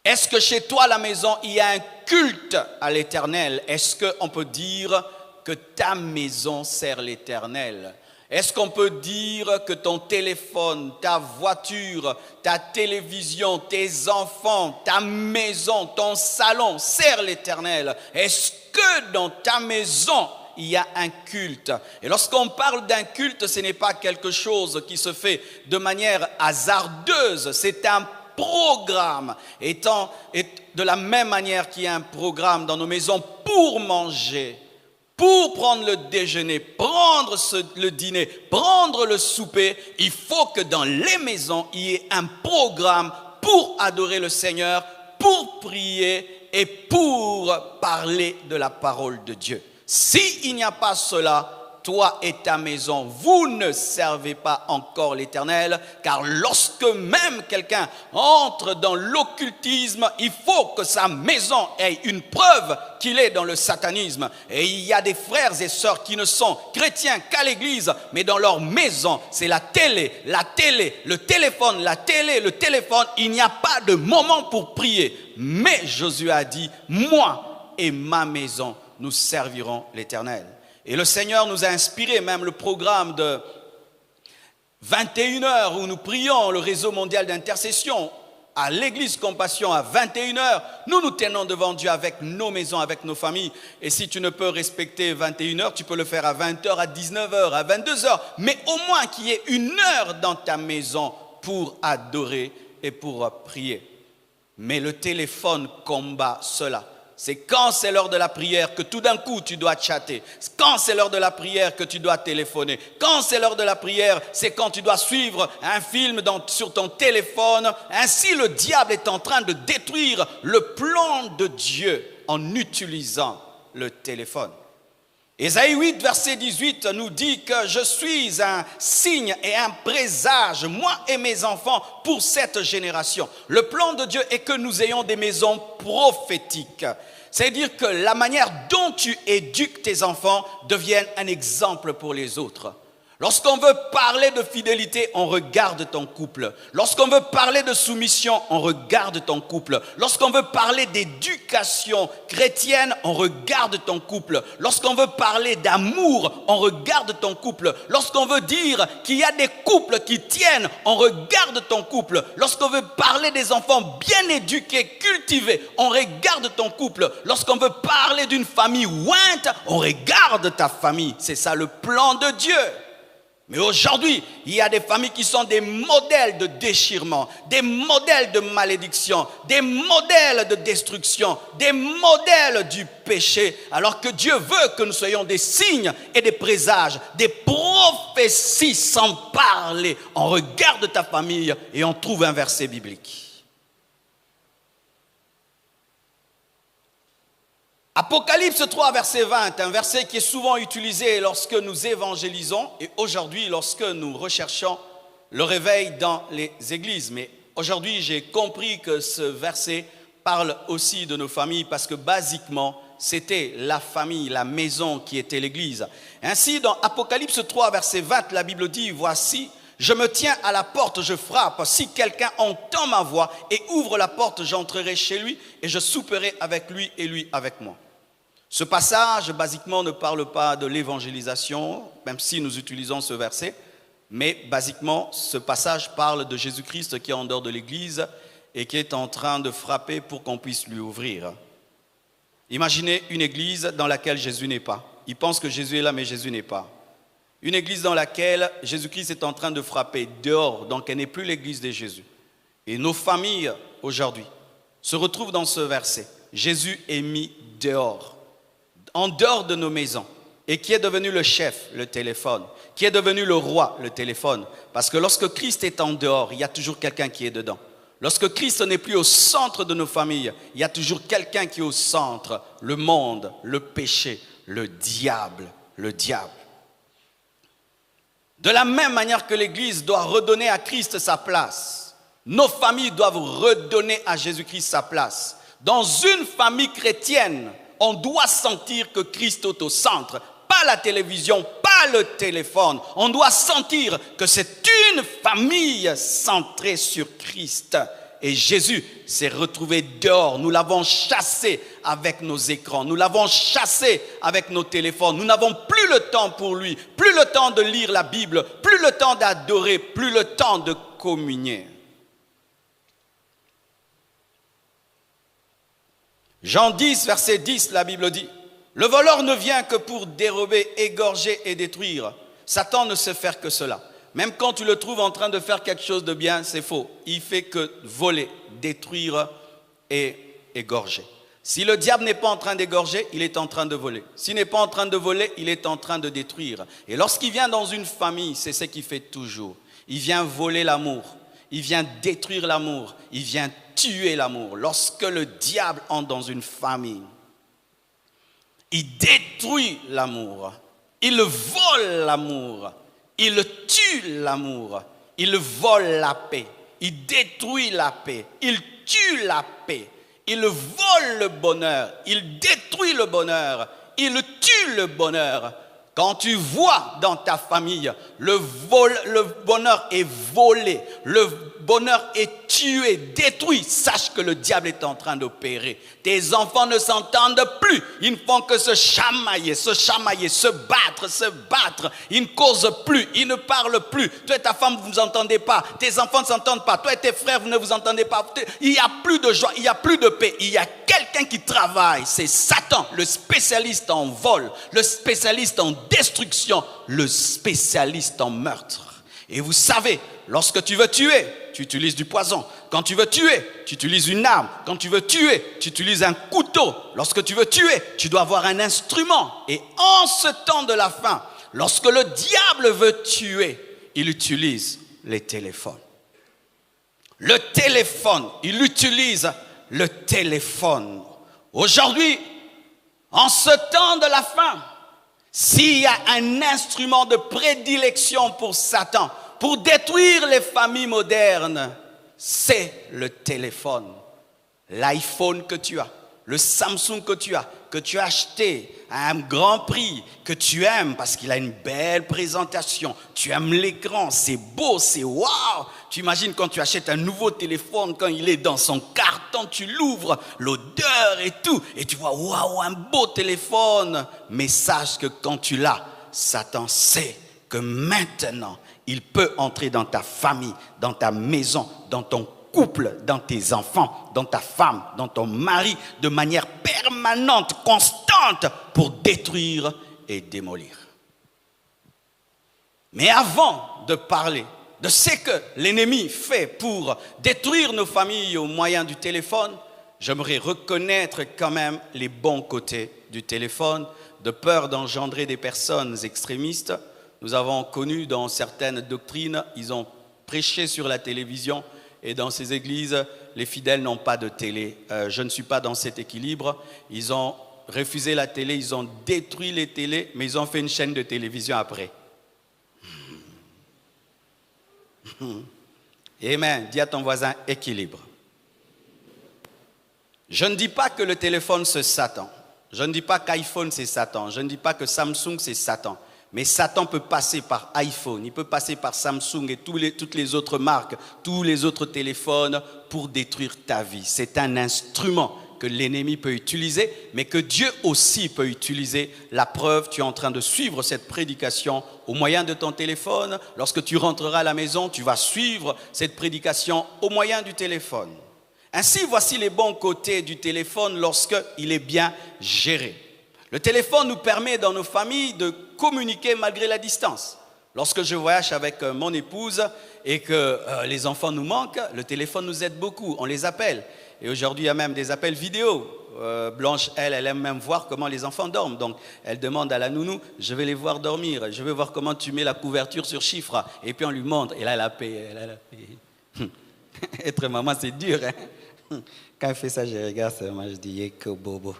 Est-ce que chez toi à la maison il y a un culte à l'Éternel? Est-ce qu'on peut dire que ta maison sert l'Éternel? Est-ce qu'on peut dire que ton téléphone, ta voiture, ta télévision, tes enfants, ta maison, ton salon sert l'Éternel? Est-ce que dans ta maison il y a un culte? Et lorsqu'on parle d'un culte, ce n'est pas quelque chose qui se fait de manière hasardeuse, c'est un programme. Et de la même manière qu'il y a un programme dans nos maisons pour manger, pour prendre le déjeuner, prendre le dîner, prendre le souper, il faut que dans les maisons, il y ait un programme pour adorer le Seigneur, pour prier et pour parler de la parole de Dieu. S'il n'y a pas cela, toi et ta maison, vous ne servez pas encore l'Éternel, car lorsque même quelqu'un entre dans l'occultisme, il faut que sa maison ait une preuve qu'il est dans le satanisme. Et il y a des frères et sœurs qui ne sont chrétiens qu'à l'église, mais dans leur maison, c'est le téléphone, il n'y a pas de moment pour prier. Mais Josué a dit, moi et ma maison, nous servirons l'Éternel. Et le Seigneur nous a inspiré même le programme de 21h où nous prions le réseau mondial d'intercession à l'église Compassion à 21h. Nous nous tenons devant Dieu avec nos maisons, avec nos familles. Et si tu ne peux respecter 21h, tu peux le faire à 20h, à 19h, à 22h. Mais au moins qu'il y ait une heure dans ta maison pour adorer et pour prier. Mais le téléphone combat cela. C'est quand c'est l'heure de la prière que tout d'un coup tu dois chatter. Quand c'est l'heure de la prière que tu dois téléphoner. Quand c'est l'heure de la prière, c'est quand tu dois suivre un film sur ton téléphone. Ainsi, le diable est en train de détruire le plan de Dieu en utilisant le téléphone. Ésaïe 8, verset 18 nous dit que je suis un signe et un présage, moi et mes enfants, pour cette génération. Le plan de Dieu est que nous ayons des maisons prophétiques. C'est-à-dire que la manière dont tu éduques tes enfants devienne un exemple pour les autres. Lorsqu'on veut parler de fidélité, on regarde ton couple. Lorsqu'on veut parler de soumission, on regarde ton couple. Lorsqu'on veut parler d'éducation chrétienne, on regarde ton couple. Lorsqu'on veut parler d'amour, on regarde ton couple. Lorsqu'on veut dire qu'il y a des couples qui tiennent, on regarde ton couple. Lorsqu'on veut parler des enfants bien éduqués, cultivés, on regarde ton couple. Lorsqu'on veut parler d'une famille ointe, on regarde ta famille. C'est ça le plan de Dieu. Mais aujourd'hui, il y a des familles qui sont des modèles de déchirement, des modèles de malédiction, des modèles de destruction, des modèles du péché, alors que Dieu veut que nous soyons des signes et des présages, des prophéties sans parler. On regarde ta famille et on trouve un verset biblique. Apocalypse 3, verset 20, un verset qui est souvent utilisé lorsque nous évangélisons et aujourd'hui lorsque nous recherchons le réveil dans les églises. Mais aujourd'hui, j'ai compris que ce verset parle aussi de nos familles parce que basiquement, c'était la famille, la maison qui était l'église. Ainsi, dans Apocalypse 3, verset 20, la Bible dit, « Voici, je me tiens à la porte, je frappe. Si quelqu'un entend ma voix et ouvre la porte, j'entrerai chez lui et je souperai avec lui et lui avec moi. » Ce passage, basiquement, ne parle pas de l'évangélisation, même si nous utilisons ce verset, mais basiquement, ce passage parle de Jésus-Christ qui est en dehors de l'église et qui est en train de frapper pour qu'on puisse lui ouvrir. Imaginez une église dans laquelle Jésus n'est pas. Il pense que Jésus est là, mais Jésus n'est pas. Une église dans laquelle Jésus-Christ est en train de frapper dehors, donc elle n'est plus l'église de Jésus. Et nos familles, aujourd'hui, se retrouvent dans ce verset. Jésus est mis dehors. En dehors de nos maisons. Et qui est devenu le chef? Le téléphone. Qui est devenu le roi? Le téléphone. Parce que lorsque Christ est en dehors, il y a toujours quelqu'un qui est dedans. Lorsque Christ n'est plus au centre de nos familles, il y a toujours quelqu'un qui est au centre. Le monde, le péché, le diable. Le diable. De la même manière que l'Église doit redonner à Christ sa place, nos familles doivent redonner à Jésus-Christ sa place. Dans une famille chrétienne, on doit sentir que Christ est au centre, pas la télévision, pas le téléphone. On doit sentir que c'est une famille centrée sur Christ. Et Jésus s'est retrouvé dehors. Nous l'avons chassé avec nos écrans. Nous l'avons chassé avec nos téléphones. Nous n'avons plus le temps pour lui, plus le temps de lire la Bible, plus le temps d'adorer, plus le temps de communier. Jean 10, verset 10, la Bible dit, « Le voleur ne vient que pour dérober, égorger et détruire. Satan ne sait faire que cela. Même quand tu le trouves en train de faire quelque chose de bien, c'est faux. Il fait que voler, détruire et égorger. Si le diable n'est pas en train d'égorger, il est en train de voler. S'il n'est pas en train de voler, il est en train de détruire. Et lorsqu'il vient dans une famille, c'est ce qu'il fait toujours. Il vient voler l'amour. il vient détruire l'amour, il vient tuer l'amour. Lorsque le diable entre dans une famille, il détruit l'amour, il vole l'amour, il tue l'amour, il vole la paix, il détruit la paix, il tue la paix, il vole le bonheur, il détruit le bonheur, il tue le bonheur. Quand tu vois dans ta famille, le bonheur est volé, le bonheur est tué, détruit, sache que le diable est en train d'opérer. Tes enfants ne s'entendent plus, ils ne font que se chamailler, se battre. Ils ne causent plus, ils ne parlent plus. Toi et ta femme, vous ne vous entendez pas, tes enfants ne s'entendent pas, toi et tes frères, vous ne vous entendez pas. Il n'y a plus de joie, il n'y a plus de paix. Il y a quelqu'un qui travaille, c'est Satan, le spécialiste en vol, le spécialiste en destruction, le spécialiste en meurtre. Et vous savez, lorsque tu veux tuer, tu utilises du poison. Quand tu veux tuer, tu utilises une arme. Quand tu veux tuer, tu utilises un couteau. Lorsque tu veux tuer, tu dois avoir un instrument. Et en ce temps de la fin, lorsque le diable veut tuer, il utilise les téléphones. Le téléphone, il utilise le téléphone. Aujourd'hui, en ce temps de la fin, s'il y a un instrument de prédilection pour Satan, pour détruire les familles modernes, c'est le téléphone. L'iPhone que tu as, le Samsung que tu as acheté à un grand prix, que tu aimes parce qu'il a une belle présentation, tu aimes l'écran, c'est beau, c'est waouh. Tu imagines quand tu achètes un nouveau téléphone, quand il est dans son carton, tu l'ouvres, l'odeur et tout, et tu vois waouh, un beau téléphone. Mais sache que quand tu l'as, Satan sait que maintenant, il peut entrer dans ta famille, dans ta maison, dans ton couple, dans tes enfants, dans ta femme, dans ton mari, de manière permanente, constante, pour détruire et démolir. Mais avant de parler de ce que l'ennemi fait pour détruire nos familles au moyen du téléphone, j'aimerais reconnaître quand même les bons côtés du téléphone, de peur d'engendrer des personnes extrémistes. Nous avons connu dans certaines doctrines, ils ont prêché sur la télévision et dans ces églises, les fidèles n'ont pas de télé. Je ne suis pas dans cet équilibre. Ils ont refusé la télé, ils ont détruit les télés, mais ils ont fait une chaîne de télévision après. Amen. Dis à ton voisin, équilibre. Je ne dis pas que le téléphone c'est Satan. Je ne dis pas qu'iPhone c'est Satan. Je ne dis pas que Samsung c'est Satan. Mais Satan peut passer par iPhone, il peut passer par Samsung et toutes les autres marques, tous les autres téléphones pour détruire ta vie. C'est un instrument que l'ennemi peut utiliser, mais que Dieu aussi peut utiliser. La preuve, tu es en train de suivre cette prédication au moyen de ton téléphone. Lorsque tu rentreras à la maison, tu vas suivre cette prédication au moyen du téléphone. Ainsi, voici les bons côtés du téléphone lorsqu'il est bien géré. Le téléphone nous permet dans nos familles de communiquer malgré la distance. Lorsque je voyage avec mon épouse et que les enfants nous manquent, le téléphone nous aide beaucoup, on les appelle. Et aujourd'hui, il y a même des appels vidéo. Blanche, elle aime même voir comment les enfants dorment. Donc, elle demande à la nounou, je vais les voir dormir, je vais voir comment tu mets la couverture sur chiffre. Et puis on lui montre, et là, elle a paix, Être maman, c'est dur, hein? Quand elle fait ça, je regarde, moi je dis, que bobo.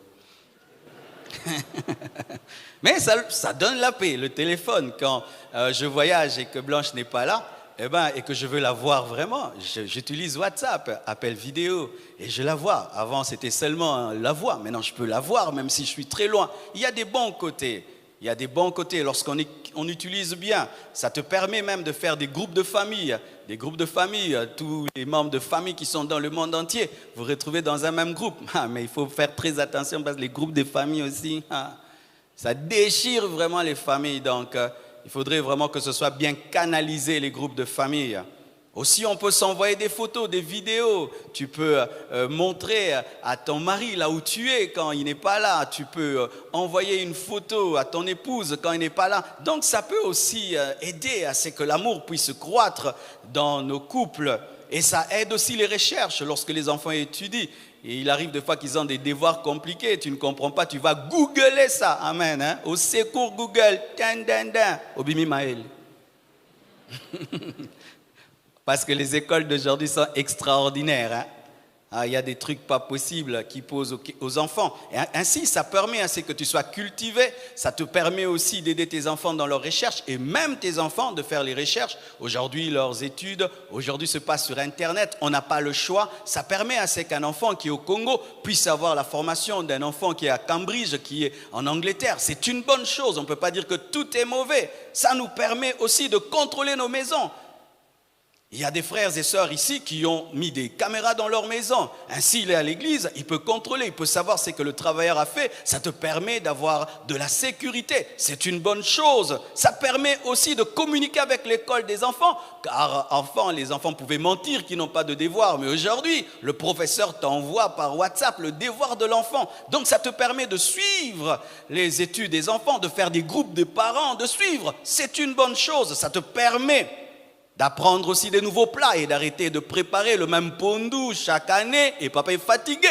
Mais ça donne la paix. Le téléphone, quand je voyage et que Blanche n'est pas là, et que je veux la voir vraiment, j'utilise WhatsApp, appel vidéo, et je la vois. Avant, c'était seulement la voix. Maintenant, je peux la voir, même si je suis très loin. Il y a des bons côtés. Il y a des bons côtés lorsqu'on utilise bien. Ça te permet même de faire des groupes de famille. Des groupes de famille, tous les membres de famille qui sont dans le monde entier, vous retrouvez dans un même groupe. Mais il faut faire très attention parce que les groupes de famille aussi, ça déchire vraiment les familles. Donc, il faudrait vraiment que ce soit bien canalisé, les groupes de famille. Aussi, on peut s'envoyer des photos, des vidéos. Tu peux montrer à ton mari là où tu es quand il n'est pas là. Tu peux envoyer une photo à ton épouse quand il n'est pas là. Donc, ça peut aussi aider à ce que l'amour puisse croître dans nos couples. Et ça aide aussi les recherches lorsque les enfants étudient. Et il arrive des fois qu'ils ont des devoirs compliqués. Tu ne comprends pas, tu vas googler ça. Amen. Hein? Au secours Google. Obimi Maël. Parce que les écoles d'aujourd'hui sont extraordinaires. Hein? Ah, il y a des trucs pas possibles qu'ils posent aux enfants. Et ainsi, ça permet assez que tu sois cultivé. Ça te permet aussi d'aider tes enfants dans leurs recherches et même tes enfants de faire les recherches. Aujourd'hui, leurs études, aujourd'hui se passent sur Internet. On n'a pas le choix. Ça permet assez qu'un enfant qui est au Congo puisse avoir la formation d'un enfant qui est à Cambridge, qui est en Angleterre. C'est une bonne chose. On ne peut pas dire que tout est mauvais. Ça nous permet aussi de contrôler nos maisons. Il y a des frères et sœurs ici qui ont mis des caméras dans leur maison. Ainsi, il est à l'église, il peut contrôler, il peut savoir ce que le travailleur a fait. Ça te permet d'avoir de la sécurité. C'est une bonne chose. Ça permet aussi de communiquer avec l'école des enfants. Car les enfants pouvaient mentir qu'ils n'ont pas de devoir. Mais aujourd'hui, le professeur t'envoie par WhatsApp le devoir de l'enfant. Donc ça te permet de suivre les études des enfants, de faire des groupes de parents, de suivre. C'est une bonne chose. Ça te permet d'apprendre aussi des nouveaux plats et d'arrêter de préparer le même pondu chaque année et papa est fatigué.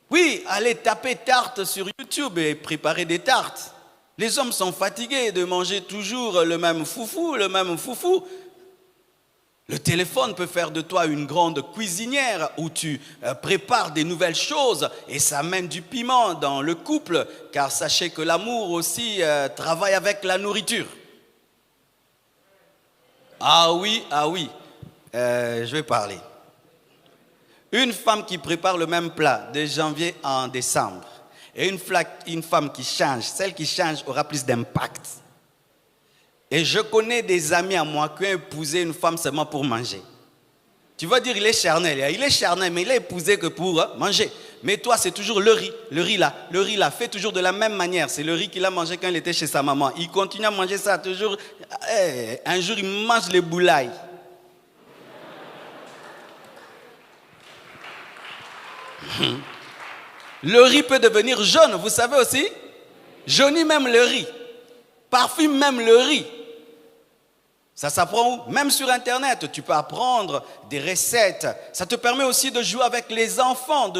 Oui, allez taper tarte sur YouTube et préparer des tartes. Les hommes sont fatigués de manger toujours le même foufou. Le téléphone peut faire de toi une grande cuisinière où tu prépares des nouvelles choses et ça amène du piment dans le couple, car sachez que l'amour aussi travaille avec la nourriture. Ah oui, je vais parler. Une femme qui prépare le même plat de janvier en décembre et une femme qui change, celle qui change aura plus d'impact. Et je connais des amis à moi qui ont épousé une femme seulement pour manger. Tu vas dire, il est charnel, mais il est épousé que pour manger. Mais toi, c'est toujours le riz là, fait toujours de la même manière. C'est le riz qu'il a mangé quand il était chez sa maman. Il continue à manger ça toujours. Un jour, il mange les boulailles. Le riz peut devenir jaune, vous savez aussi? Jaunit même le riz. Parfume même le riz. Ça s'apprend où? Même sur Internet, tu peux apprendre des recettes. Ça te permet aussi de jouer avec les enfants,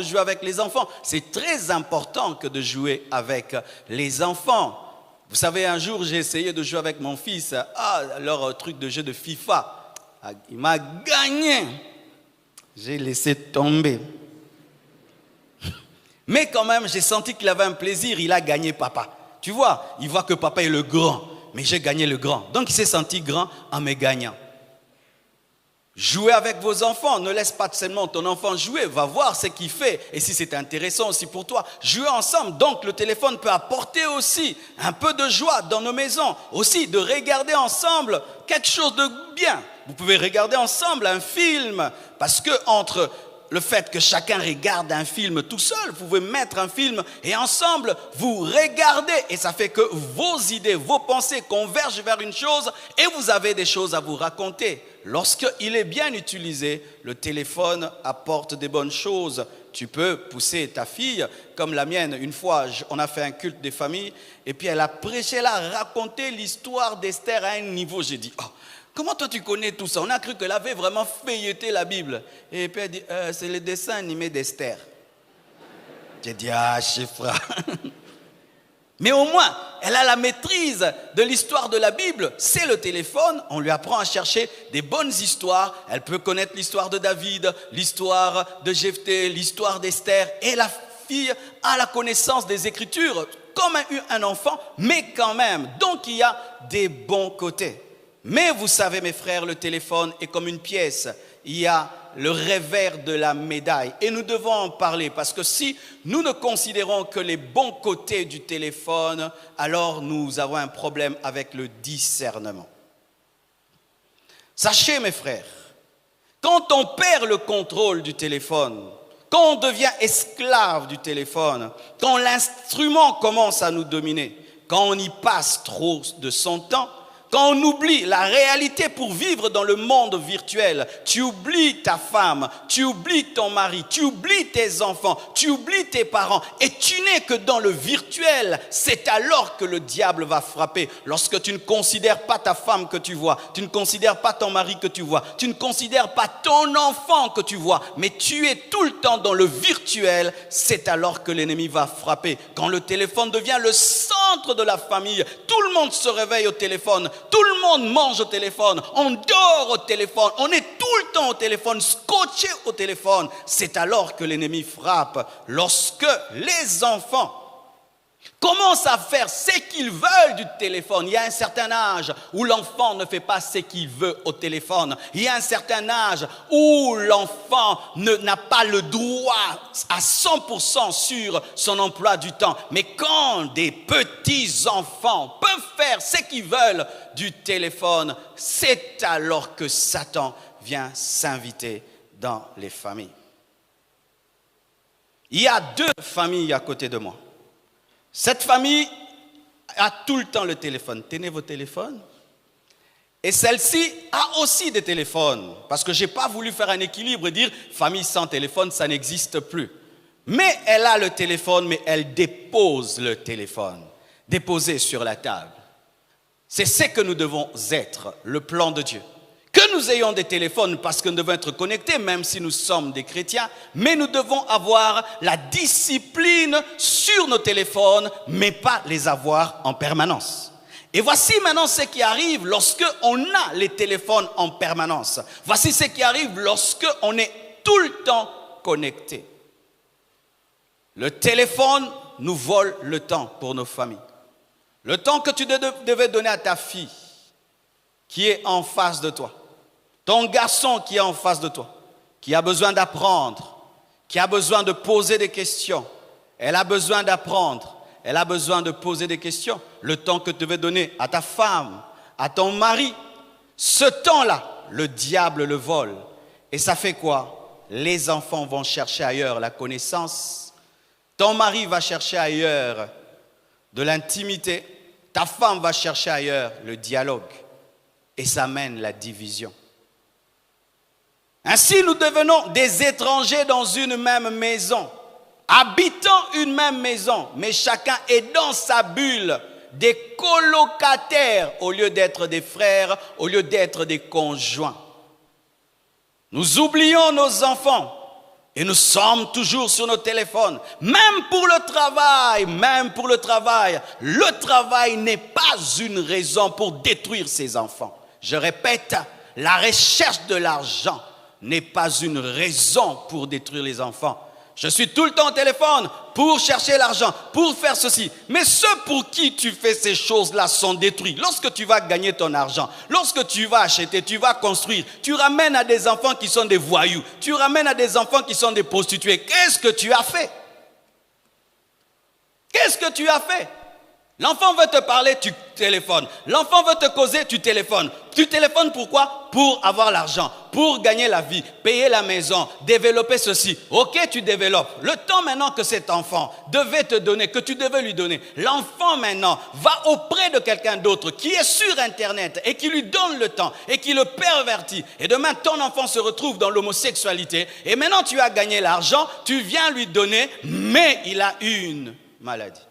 C'est très important que de jouer avec les enfants. Vous savez, un jour, j'ai essayé de jouer avec mon fils. Leur truc de jeu de FIFA. Il m'a gagné. J'ai laissé tomber. Mais quand même, j'ai senti qu'il avait un plaisir. Il a gagné papa. Tu vois, il voit que papa est le grand. Mais j'ai gagné le grand. Donc il s'est senti grand en me gagnant. Jouez avec vos enfants. Ne laisse pas seulement ton enfant jouer. Va voir ce qu'il fait. Et si c'est intéressant aussi pour toi, jouez ensemble. Donc le téléphone peut apporter aussi un peu de joie dans nos maisons. Aussi de regarder ensemble quelque chose de bien. Vous pouvez regarder ensemble un film. Parce que entre le fait que chacun regarde un film tout seul, vous pouvez mettre un film et ensemble vous regardez et ça fait que vos idées, vos pensées convergent vers une chose et vous avez des choses à vous raconter. Lorsqu'il est bien utilisé, le téléphone apporte des bonnes choses. Tu peux pousser ta fille, comme la mienne. Une fois, on a fait un culte des familles et puis elle a prêché, elle a raconté l'histoire d'Esther à un niveau. J'ai dit, comment toi tu connais tout ça? On a cru qu'elle avait vraiment feuilleté la Bible. Et puis elle dit, c'est le dessin animé d'Esther. J'ai dit, chifra. Mais au moins, elle a la maîtrise de l'histoire de la Bible. C'est le téléphone, on lui apprend à chercher des bonnes histoires. Elle peut connaître l'histoire de David, l'histoire de Jephthé, l'histoire d'Esther. Et la fille a la connaissance des Écritures comme un enfant, mais quand même. Donc il y a des bons côtés. Mais vous savez, mes frères, le téléphone est comme une pièce. Il y a le revers de la médaille. Et nous devons en parler parce que si nous ne considérons que les bons côtés du téléphone, alors nous avons un problème avec le discernement. Sachez, mes frères, quand on perd le contrôle du téléphone, quand on devient esclave du téléphone, quand l'instrument commence à nous dominer, quand on y passe trop de son temps, quand on oublie la réalité pour vivre dans le monde virtuel, tu oublies ta femme, tu oublies ton mari, tu oublies tes enfants, tu oublies tes parents et tu n'es que dans le virtuel. C'est alors que le diable va frapper. Lorsque tu ne considères pas ta femme que tu vois, tu ne considères pas ton mari que tu vois, tu ne considères pas ton enfant que tu vois, mais tu es tout le temps dans le virtuel, c'est alors que l'ennemi va frapper. Quand le téléphone devient le centre centre de la famille. Tout le monde se réveille au téléphone. Tout le monde mange au téléphone. On dort au téléphone. On est tout le temps au téléphone, scotché au téléphone. C'est alors que l'ennemi frappe. Lorsque les enfants commencent à faire ce qu'ils veulent du téléphone. Il y a un certain âge où l'enfant ne fait pas ce qu'il veut au téléphone. Il y a un certain âge où l'enfant n'a pas le droit à 100% sur son emploi du temps. Mais quand des petits enfants peuvent faire ce qu'ils veulent du téléphone, c'est alors que Satan vient s'inviter dans les familles. Il y a 2 familles à côté de moi. Cette famille a tout le temps le téléphone. Tenez vos téléphones. Et celle-ci a aussi des téléphones. Parce que je n'ai pas voulu faire un équilibre et dire famille sans téléphone, ça n'existe plus. Mais elle a le téléphone, mais elle dépose le téléphone. Déposé sur la table. C'est ce que nous devons être, le plan de Dieu. Que nous ayons des téléphones parce que nous devons être connectés, même si nous sommes des chrétiens, mais nous devons avoir la discipline sur nos téléphones, mais pas les avoir en permanence. Et voici maintenant ce qui arrive lorsque on a les téléphones en permanence. Voici ce qui arrive lorsque on est tout le temps connecté. Le téléphone nous vole le temps pour nos familles. Le temps que tu devais donner à ta fille qui est en face de toi. Ton garçon qui est en face de toi, qui a besoin d'apprendre, qui a besoin de poser des questions. Elle a besoin d'apprendre, elle a besoin de poser des questions. Le temps que tu devais donner à ta femme, à ton mari, ce temps-là, le diable le vole. Et ça fait quoi? Les enfants vont chercher ailleurs la connaissance. Ton mari va chercher ailleurs de l'intimité. Ta femme va chercher ailleurs le dialogue. Et ça mène la division. Ainsi, nous devenons des étrangers dans une même maison, habitant une même maison, mais chacun est dans sa bulle, des colocataires au lieu d'être des frères, au lieu d'être des conjoints. Nous oublions nos enfants et nous sommes toujours sur nos téléphones, même pour le travail. Le travail n'est pas une raison pour détruire ses enfants. Je répète, la recherche de l'argent n'est pas une raison pour détruire les enfants. Je suis tout le temps au téléphone pour chercher l'argent, pour faire ceci. Mais ceux pour qui tu fais ces choses-là sont détruits. Lorsque tu vas gagner ton argent, lorsque tu vas acheter, tu vas construire, tu ramènes à des enfants qui sont des voyous, tu ramènes à des enfants qui sont des prostituées. Qu'est-ce que tu as fait? Qu'est-ce que tu as fait? L'enfant veut te parler, tu téléphones. L'enfant veut te causer, tu téléphones. Tu téléphones pourquoi? Pour avoir l'argent, pour gagner la vie, payer la maison, développer ceci. Ok, tu développes. Le temps maintenant que cet enfant devait te donner, que tu devais lui donner, l'enfant maintenant va auprès de quelqu'un d'autre qui est sur Internet et qui lui donne le temps et qui le pervertit. Et demain, ton enfant se retrouve dans l'homosexualité et maintenant tu as gagné l'argent, tu viens lui donner, mais il a une maladie.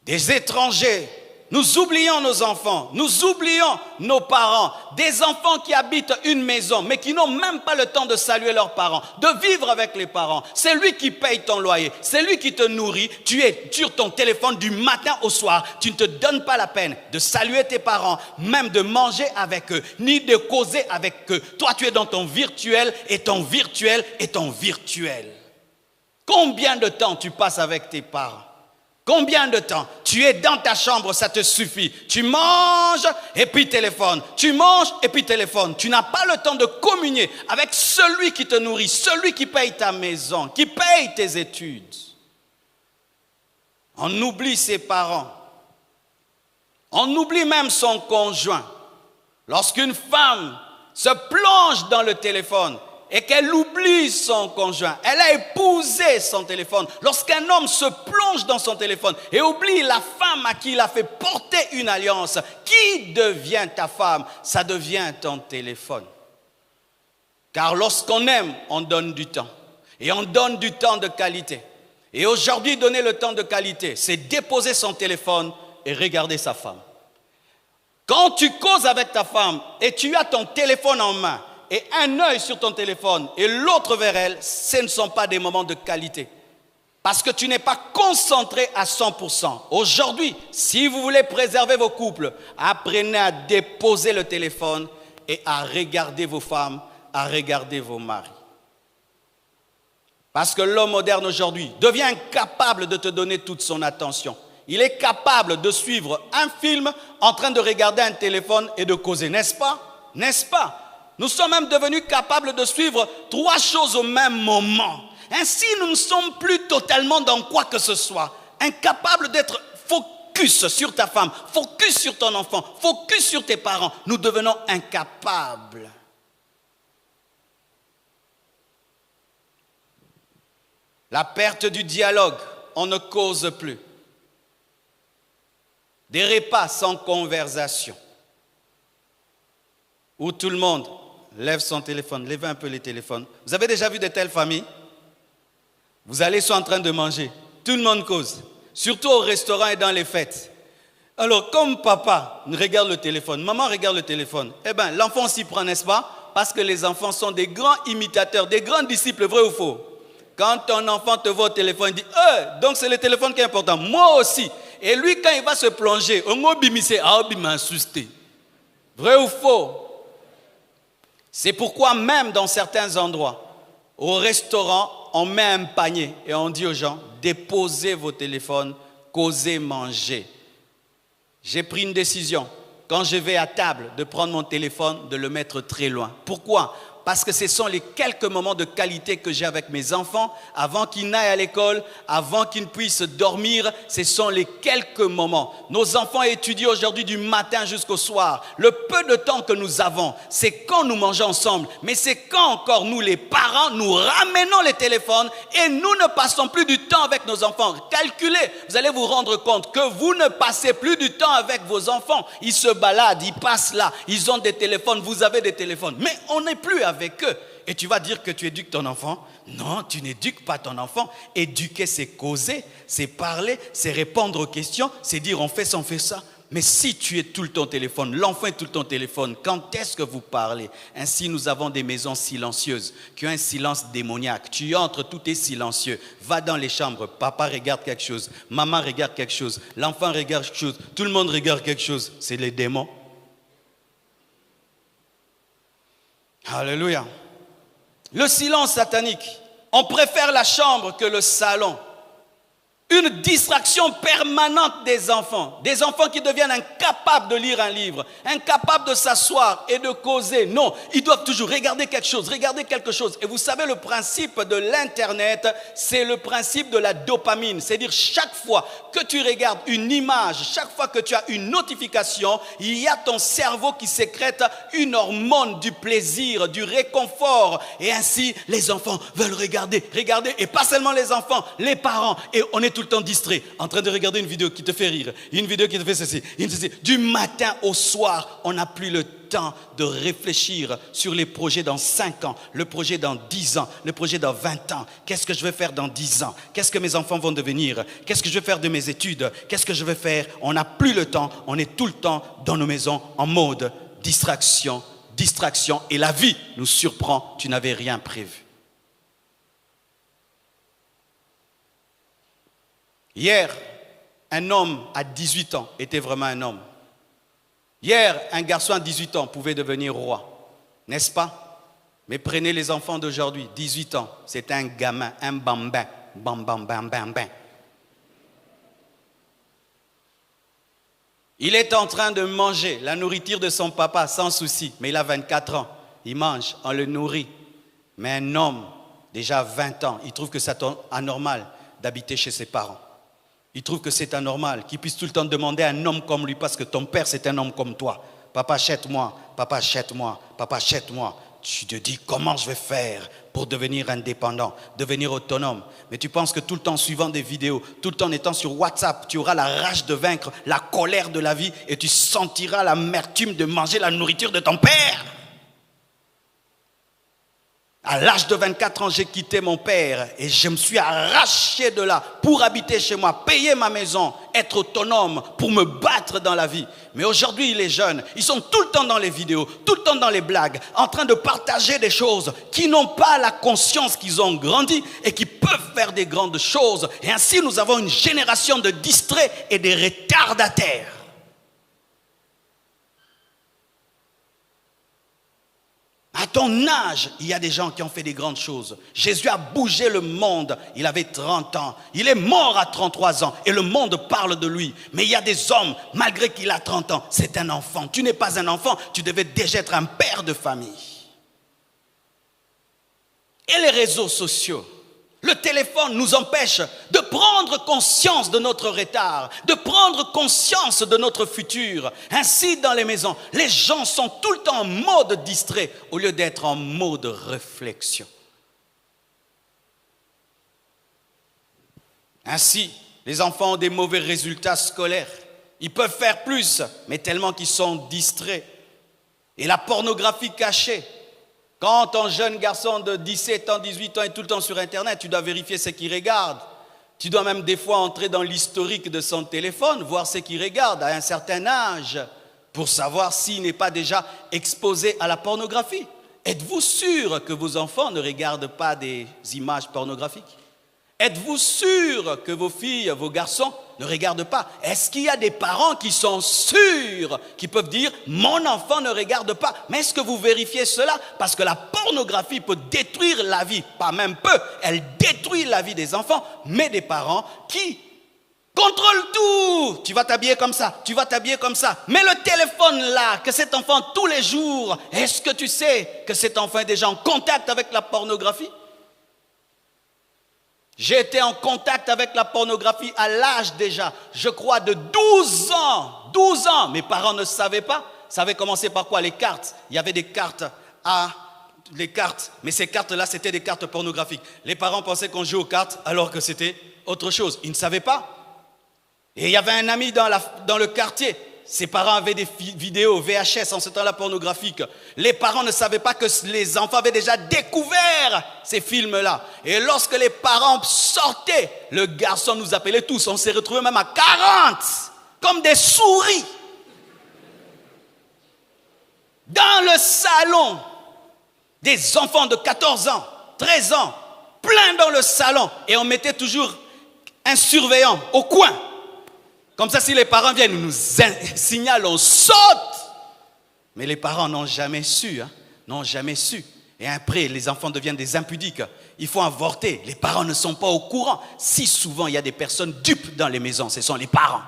Des étrangers, nous oublions nos enfants, nous oublions nos parents, des enfants qui habitent une maison mais qui n'ont même pas le temps de saluer leurs parents, de vivre avec les parents. C'est lui qui paye ton loyer, c'est lui qui te nourrit, tu es sur ton téléphone du matin au soir, tu ne te donnes pas la peine de saluer tes parents, même de manger avec eux, ni de causer avec eux. Toi tu es dans ton virtuel et ton virtuel est ton virtuel. Combien de temps tu passes avec tes parents? Combien de temps? Tu es dans ta chambre, ça te suffit. Tu manges et puis téléphone. Tu manges et puis téléphone. Tu n'as pas le temps de communier avec celui qui te nourrit, celui qui paye ta maison, qui paye tes études. On oublie ses parents. On oublie même son conjoint. Lorsqu'une femme se plonge dans le téléphone et qu'elle oublie son conjoint, elle a épousé son téléphone. Lorsqu'un homme se plonge dans son téléphone et oublie la femme à qui il a fait porter une alliance, qui devient ta femme? Ça devient ton téléphone. Car lorsqu'on aime, on donne du temps. Et on donne du temps de qualité. Et aujourd'hui, donner le temps de qualité, c'est déposer son téléphone et regarder sa femme. Quand tu causes avec ta femme et tu as ton téléphone en main, et un œil sur ton téléphone et l'autre vers elle, ce ne sont pas des moments de qualité. Parce que tu n'es pas concentré à 100%. Aujourd'hui, si vous voulez préserver vos couples, apprenez à déposer le téléphone et à regarder vos femmes, à regarder vos maris. Parce que l'homme moderne aujourd'hui devient incapable de te donner toute son attention. Il est capable de suivre un film en train de regarder un téléphone et de causer, n'est-ce pas? N'est-ce pas? Nous sommes même devenus capables de suivre 3 choses au même moment. Ainsi, nous ne sommes plus totalement dans quoi que ce soit, incapables d'être focus sur ta femme, focus sur ton enfant, focus sur tes parents. Nous devenons incapables. La perte du dialogue, on ne cause plus. Des repas sans conversation, où tout le monde lève son téléphone, lève un peu les téléphones. Vous avez déjà vu de telles familles? Vous allez, sont en train de manger, tout le monde cause, surtout au restaurant et dans les fêtes. Alors, comme papa regarde le téléphone, maman regarde le téléphone, eh bien, l'enfant s'y prend, n'est-ce pas? Parce que les enfants sont des grands imitateurs, des grands disciples, vrai ou faux? Quand ton enfant te voit au téléphone, il dit « donc c'est le téléphone qui est important, moi aussi ». Et lui, quand il va se plonger, on va bimisser, vrai ou faux? C'est pourquoi même dans certains endroits, au restaurant, on met un panier et on dit aux gens, déposez vos téléphones, causez, mangez. J'ai pris une décision, quand je vais à table, de prendre mon téléphone, de le mettre très loin. Pourquoi? Parce que ce sont les quelques moments de qualité que j'ai avec mes enfants, avant qu'ils n'aillent à l'école, avant qu'ils puissent dormir, ce sont les quelques moments. Nos enfants étudient aujourd'hui du matin jusqu'au soir. Le peu de temps que nous avons, c'est quand nous mangeons ensemble, mais c'est quand encore nous, les parents, nous ramenons les téléphones et nous ne passons plus du temps avec nos enfants. Calculez, vous allez vous rendre compte que vous ne passez plus du temps avec vos enfants. Ils se baladent, ils passent là, ils ont des téléphones, vous avez des téléphones, mais on n'est plus avec eux. Et tu vas dire que tu éduques ton enfant? Non, tu n'éduques pas ton enfant. Éduquer, c'est causer, c'est parler, c'est répondre aux questions, c'est dire on fait ça, on fait ça. Mais si tu es tout le temps au téléphone, l'enfant est tout le temps au téléphone, quand est-ce que vous parlez? Ainsi, nous avons des maisons silencieuses qui ont un silence démoniaque. Tu entres, tout est silencieux. Va dans les chambres, papa regarde quelque chose, maman regarde quelque chose, l'enfant regarde quelque chose, tout le monde regarde quelque chose. C'est les démons. Alléluia. Le silence satanique. On préfère la chambre que le salon. Une distraction permanente des enfants qui deviennent incapables de lire un livre, incapables de s'asseoir et de causer. Non, ils doivent toujours regarder quelque chose. Et vous savez, le principe de l'Internet, c'est le principe de la dopamine. C'est-à-dire, chaque fois que tu regardes une image, chaque fois que tu as une notification, il y a ton cerveau qui sécrète une hormone du plaisir, du réconfort. Et ainsi, les enfants veulent regarder. Et pas seulement les enfants, les parents. Et on est tout le temps distrait, en train de regarder une vidéo qui te fait rire, une vidéo qui te fait ceci, du matin au soir. On n'a plus le temps de réfléchir sur les projets dans 5 ans, le projet dans 10 ans, le projet dans 20 ans. Qu'est-ce que je vais faire dans 10 ans? Qu'est-ce que mes enfants vont devenir? Qu'est-ce que je vais faire de mes études? Qu'est-ce que je vais faire? On n'a plus le temps, on est tout le temps dans nos maisons en mode distraction, et la vie nous surprend, tu n'avais rien prévu. Hier, un homme à 18 ans était vraiment un homme. Hier, un garçon à 18 ans pouvait devenir roi, n'est-ce pas? Mais prenez les enfants d'aujourd'hui, 18 ans, c'est un gamin, un bambin, bam bam bam bam bam. Il est en train de manger la nourriture de son papa sans souci, mais il a 24 ans, il mange, on le nourrit. Mais un homme, déjà 20 ans, il trouve que c'est anormal d'habiter chez ses parents. Il trouve que c'est anormal qu'il puisse tout le temps demander à un homme comme lui parce que ton père c'est un homme comme toi. Papa achète-moi, papa achète-moi, papa achète-moi. Tu te dis comment je vais faire pour devenir indépendant, devenir autonome. Mais tu penses que tout le temps suivant des vidéos, tout le temps en étant sur WhatsApp, tu auras la rage de vaincre, la colère de la vie et tu sentiras l'amertume de manger la nourriture de ton père. À l'âge de 24 ans, j'ai quitté mon père et je me suis arraché de là pour habiter chez moi, payer ma maison, être autonome, pour me battre dans la vie. Mais aujourd'hui, les jeunes, ils sont tout le temps dans les vidéos, tout le temps dans les blagues, en train de partager des choses qui n'ont pas la conscience qu'ils ont grandi et qui peuvent faire des grandes choses. Et ainsi, nous avons une génération de distraits et de retardataires. À ton âge, il y a des gens qui ont fait des grandes choses. Jésus a bougé le monde, il avait 30 ans. Il est mort à 33 ans et le monde parle de lui. Mais il y a des hommes, malgré qu'il a 30 ans, c'est un enfant. Tu n'es pas un enfant, tu devais déjà être un père de famille. Et les réseaux sociaux, le téléphone nous empêche de prendre conscience de notre retard, de prendre conscience de notre futur. Ainsi, dans les maisons, les gens sont tout le temps en mode distrait au lieu d'être en mode réflexion. Ainsi, les enfants ont des mauvais résultats scolaires. Ils peuvent faire plus, mais tellement qu'ils sont distraits. Et la pornographie cachée. Quand ton jeune garçon de 17 ans, 18 ans est tout le temps sur Internet, tu dois vérifier ce qu'il regarde. Tu dois même des fois entrer dans l'historique de son téléphone, voir ce qu'il regarde à un certain âge, pour savoir s'il n'est pas déjà exposé à la pornographie. Êtes-vous sûr que vos enfants ne regardent pas des images pornographiques? Êtes-vous sûr que vos filles, vos garçons ne regardent pas? Est-ce qu'il y a des parents qui sont sûrs, qui peuvent dire « mon enfant ne regarde pas ». Mais est-ce que vous vérifiez cela? Parce que la pornographie peut détruire la vie, pas même peu, elle détruit la vie des enfants, mais des parents qui contrôlent tout. Tu vas t'habiller comme ça, tu vas t'habiller comme ça. Mais le téléphone là, que cet enfant tous les jours, est-ce que tu sais que cet enfant est déjà en contact avec la pornographie? J'ai été en contact avec la pornographie à l'âge déjà, je crois, de 12 ans. 12 ans, mes parents ne savaient pas. Ça avait commencé par quoi? Les cartes. Il y avait des cartes les cartes. Mais ces cartes-là, c'était des cartes pornographiques. Les parents pensaient qu'on jouait aux cartes alors que c'était autre chose. Ils ne savaient pas. Et il y avait un ami dans le quartier. Ses parents avaient des vidéos VHS en ce temps-là pornographiques. Les parents ne savaient pas que les enfants avaient déjà découvert ces films-là. Et lorsque les parents sortaient, le garçon nous appelait tous. On s'est retrouvés même à 40, comme des souris. Dans le salon, des enfants de 14 ans, 13 ans, plein dans le salon. Et on mettait toujours un surveillant au coin. Comme ça, si les parents viennent, nous signalent, on saute. Mais les parents n'ont jamais su, n'ont jamais su. Et après, les enfants deviennent des impudiques. Il faut avorter. Les parents ne sont pas au courant. Si souvent, il y a des personnes dupes dans les maisons, ce sont les parents.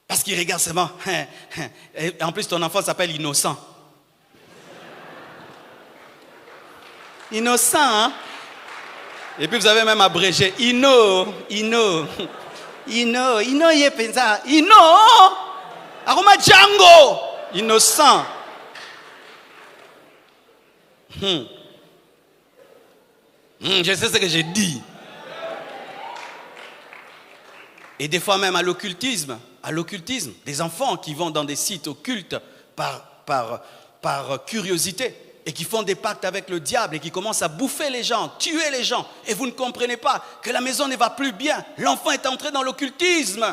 Parce qu'ils regardent seulement. Et en plus, ton enfant s'appelle Innocent. Innocent, hein? Et puis, vous avez même abrégé. Inno, il est pensé. Inno, Aroma Django, innocent. Je sais ce que j'ai dit. Et des fois même à l'occultisme, des enfants qui vont dans des sites occultes par curiosité et qui font des pactes avec le diable et qui commencent à bouffer les gens, tuer les gens. Et vous ne comprenez pas que la maison ne va plus bien. L'enfant est entré dans l'occultisme.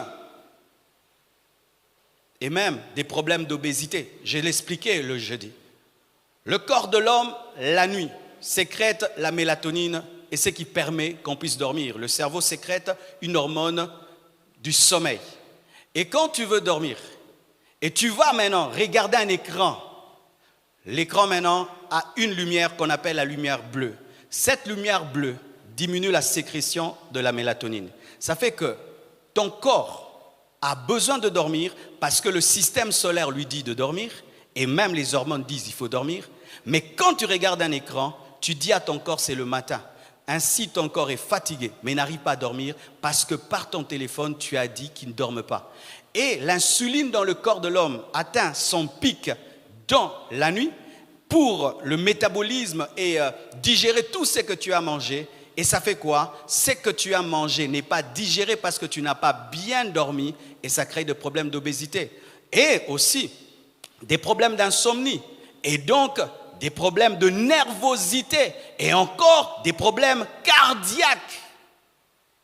Et même des problèmes d'obésité. Je l'ai expliqué le jeudi. Le corps de l'homme, la nuit, sécrète la mélatonine et c'est ce qui permet qu'on puisse dormir. Le cerveau sécrète une hormone du sommeil. Et quand tu veux dormir, et tu vas maintenant regarder un écran, l'écran maintenant a une lumière qu'on appelle la lumière bleue. Cette lumière bleue diminue la sécrétion de la mélatonine. Ça fait que ton corps a besoin de dormir parce que le système solaire lui dit de dormir et même les hormones disent qu'il faut dormir. Mais quand tu regardes un écran, tu dis à ton corps c'est le matin. Ainsi ton corps est fatigué mais n'arrive pas à dormir parce que par ton téléphone tu as dit qu'il ne dorme pas. Et l'insuline dans le corps de l'homme atteint son pic dans la nuit pour le métabolisme et digérer tout ce que tu as mangé. Et ça fait quoi? Ce que tu as mangé n'est pas digéré parce que tu n'as pas bien dormi et ça crée des problèmes d'obésité. Et aussi des problèmes d'insomnie et donc des problèmes de nervosité et encore des problèmes cardiaques.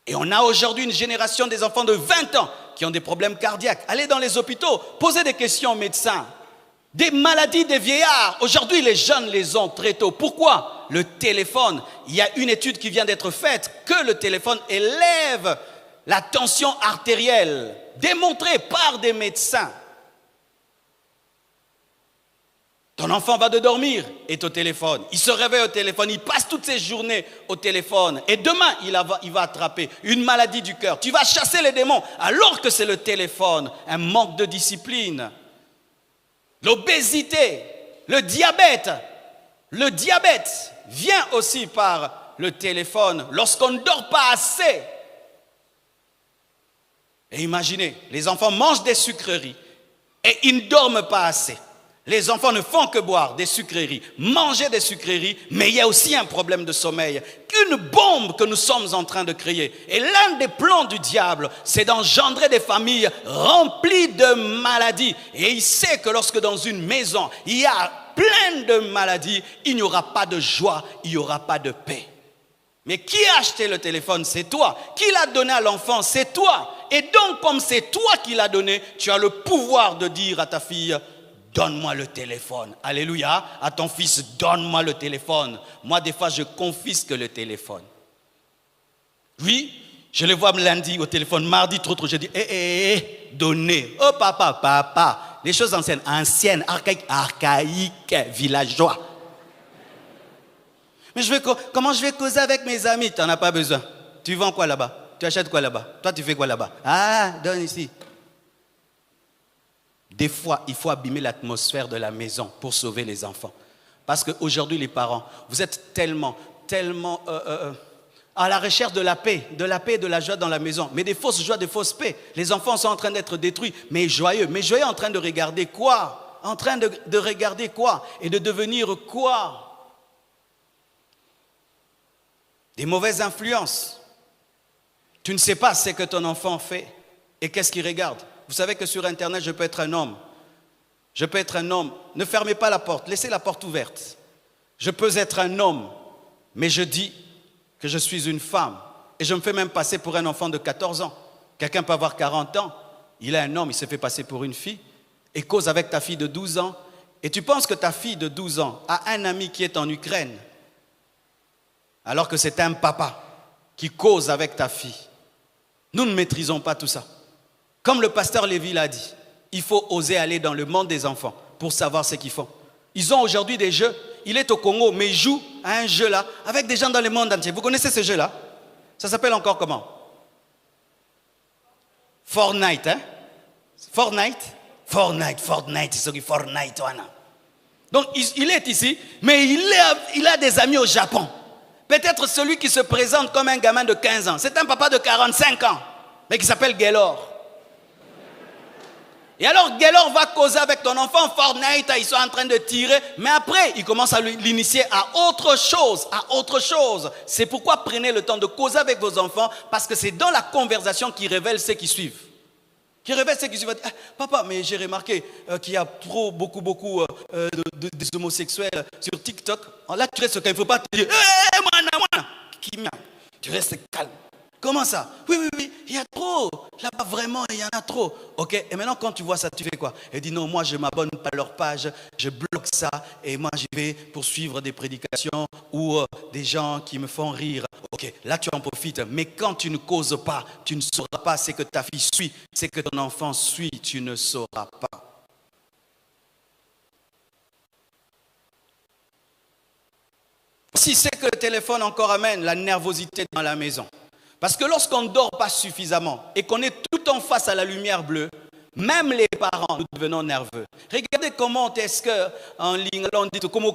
Et on a aujourd'hui une génération des enfants de 20 ans qui ont des problèmes cardiaques. Allez dans les hôpitaux, posez des questions aux médecins. Des maladies des vieillards. Aujourd'hui, les jeunes les ont très tôt. Pourquoi? Le téléphone. Il y a une étude qui vient d'être faite que le téléphone élève la tension artérielle, démontrée par des médecins. Ton enfant va de dormir, est au téléphone. Il se réveille au téléphone, il passe toutes ses journées au téléphone. Et demain, il va attraper une maladie du cœur. Tu vas chasser les démons alors que c'est le téléphone. Un manque de discipline. L'obésité, le diabète. Le diabète vient aussi par le téléphone lorsqu'on ne dort pas assez. Et imaginez, les enfants mangent des sucreries et ils ne dorment pas assez. Les enfants ne font que boire des sucreries, manger des sucreries, mais il y a aussi un problème de sommeil. Une bombe que nous sommes en train de créer. Et l'un des plans du diable, c'est d'engendrer des familles remplies de maladies. Et il sait que lorsque dans une maison, il y a plein de maladies, il n'y aura pas de joie, il n'y aura pas de paix. Mais qui a acheté le téléphone? C'est toi. Qui l'a donné à l'enfant? C'est toi. Et donc, comme c'est toi qui l'as donné, tu as le pouvoir de dire à ta fille, donne-moi le téléphone. Alléluia. À ton fils, donne-moi le téléphone. Moi, des fois, je confisque le téléphone. Oui, je le vois lundi au téléphone, mardi, trop, je dis, donnez. Oh, papa. Les choses anciennes, archaïques, villageois. Mais comment je vais causer avec mes amis? Tu n'en as pas besoin. Tu vends quoi là-bas? Tu achètes quoi là-bas? Toi, tu fais quoi là-bas? Ah, donne ici. Des fois, il faut abîmer l'atmosphère de la maison pour sauver les enfants. Parce qu'aujourd'hui, les parents, vous êtes tellement à la recherche de la paix et de la joie dans la maison. Mais des fausses joies, des fausses paix. Les enfants sont en train d'être détruits, mais joyeux. Mais joyeux en train de regarder quoi? En train de regarder quoi? Et de devenir quoi? Des mauvaises influences. Tu ne sais pas ce que ton enfant fait et qu'est-ce qu'il regarde. Vous savez que sur Internet, je peux être un homme. Je peux être un homme. Ne fermez pas la porte, laissez la porte ouverte. Je peux être un homme, mais je dis que je suis une femme. Et je me fais même passer pour un enfant de 14 ans. Quelqu'un peut avoir 40 ans. Il est un homme, il se fait passer pour une fille. Et cause avec ta fille de 12 ans. Et tu penses que ta fille de 12 ans a un ami qui est en Ukraine. Alors que c'est un papa qui cause avec ta fille. Nous ne maîtrisons pas tout ça. Comme le pasteur Lévy l'a dit, il faut oser aller dans le monde des enfants pour savoir ce qu'ils font. Ils ont aujourd'hui des jeux. Il est au Congo, mais il joue à un jeu là avec des gens dans le monde entier. Vous connaissez ce jeu-là? Ça s'appelle encore comment? Fortnite, hein? Fortnite, c'est ce Fortnite. Donc il est ici, mais il a des amis au Japon. Peut-être celui qui se présente comme un gamin de 15 ans. C'est un papa de 45 ans, mais qui s'appelle Gaylor. Et alors Gaylor va causer avec ton enfant Fortnite, ils sont en train de tirer, mais après il commence à l'initier à autre chose, C'est pourquoi prenez le temps de causer avec vos enfants, parce que c'est dans la conversation qu'ils révèlent ceux qui suivent. Papa, mais j'ai remarqué qu'il y a beaucoup des homosexuels sur TikTok. Là, tu restes calme, il ne faut pas te dire, tu restes calme. Comment ça? Oui, il y a trop. Là-bas, vraiment, il y en a trop. Ok, et maintenant, quand tu vois ça, tu fais quoi? Elle dit, non, moi, je ne m'abonne pas à leur page, je bloque ça, et moi, j'y vais pour suivre des prédications ou des gens qui me font rire. Ok, là, tu en profites. Mais quand tu ne causes pas, tu ne sauras pas ce que ta fille suit, ce que ton enfant suit, tu ne sauras pas. Si c'est que le téléphone encore amène la nervosité dans la maison. Parce que lorsqu'on ne dort pas suffisamment et qu'on est tout le temps face à la lumière bleue, même les parents, nous devenons nerveux. Regardez comment est-ce qu'en ligne, on dit comme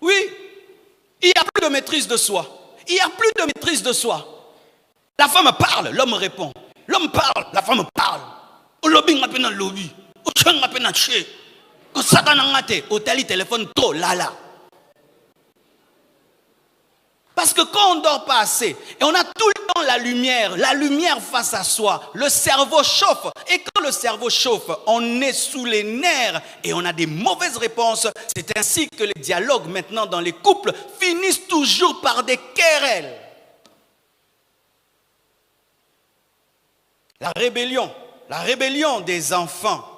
oui, il n'y a plus de maîtrise de soi. La femme parle, l'homme répond. L'homme parle, la femme parle. Téléphone trop là. Parce que quand on ne dort pas assez, et on a tout le temps la lumière face à soi, le cerveau chauffe. Et quand le cerveau chauffe, on est sous les nerfs et on a des mauvaises réponses. C'est ainsi que les dialogues maintenant dans les couples finissent toujours par des querelles. La rébellion des enfants.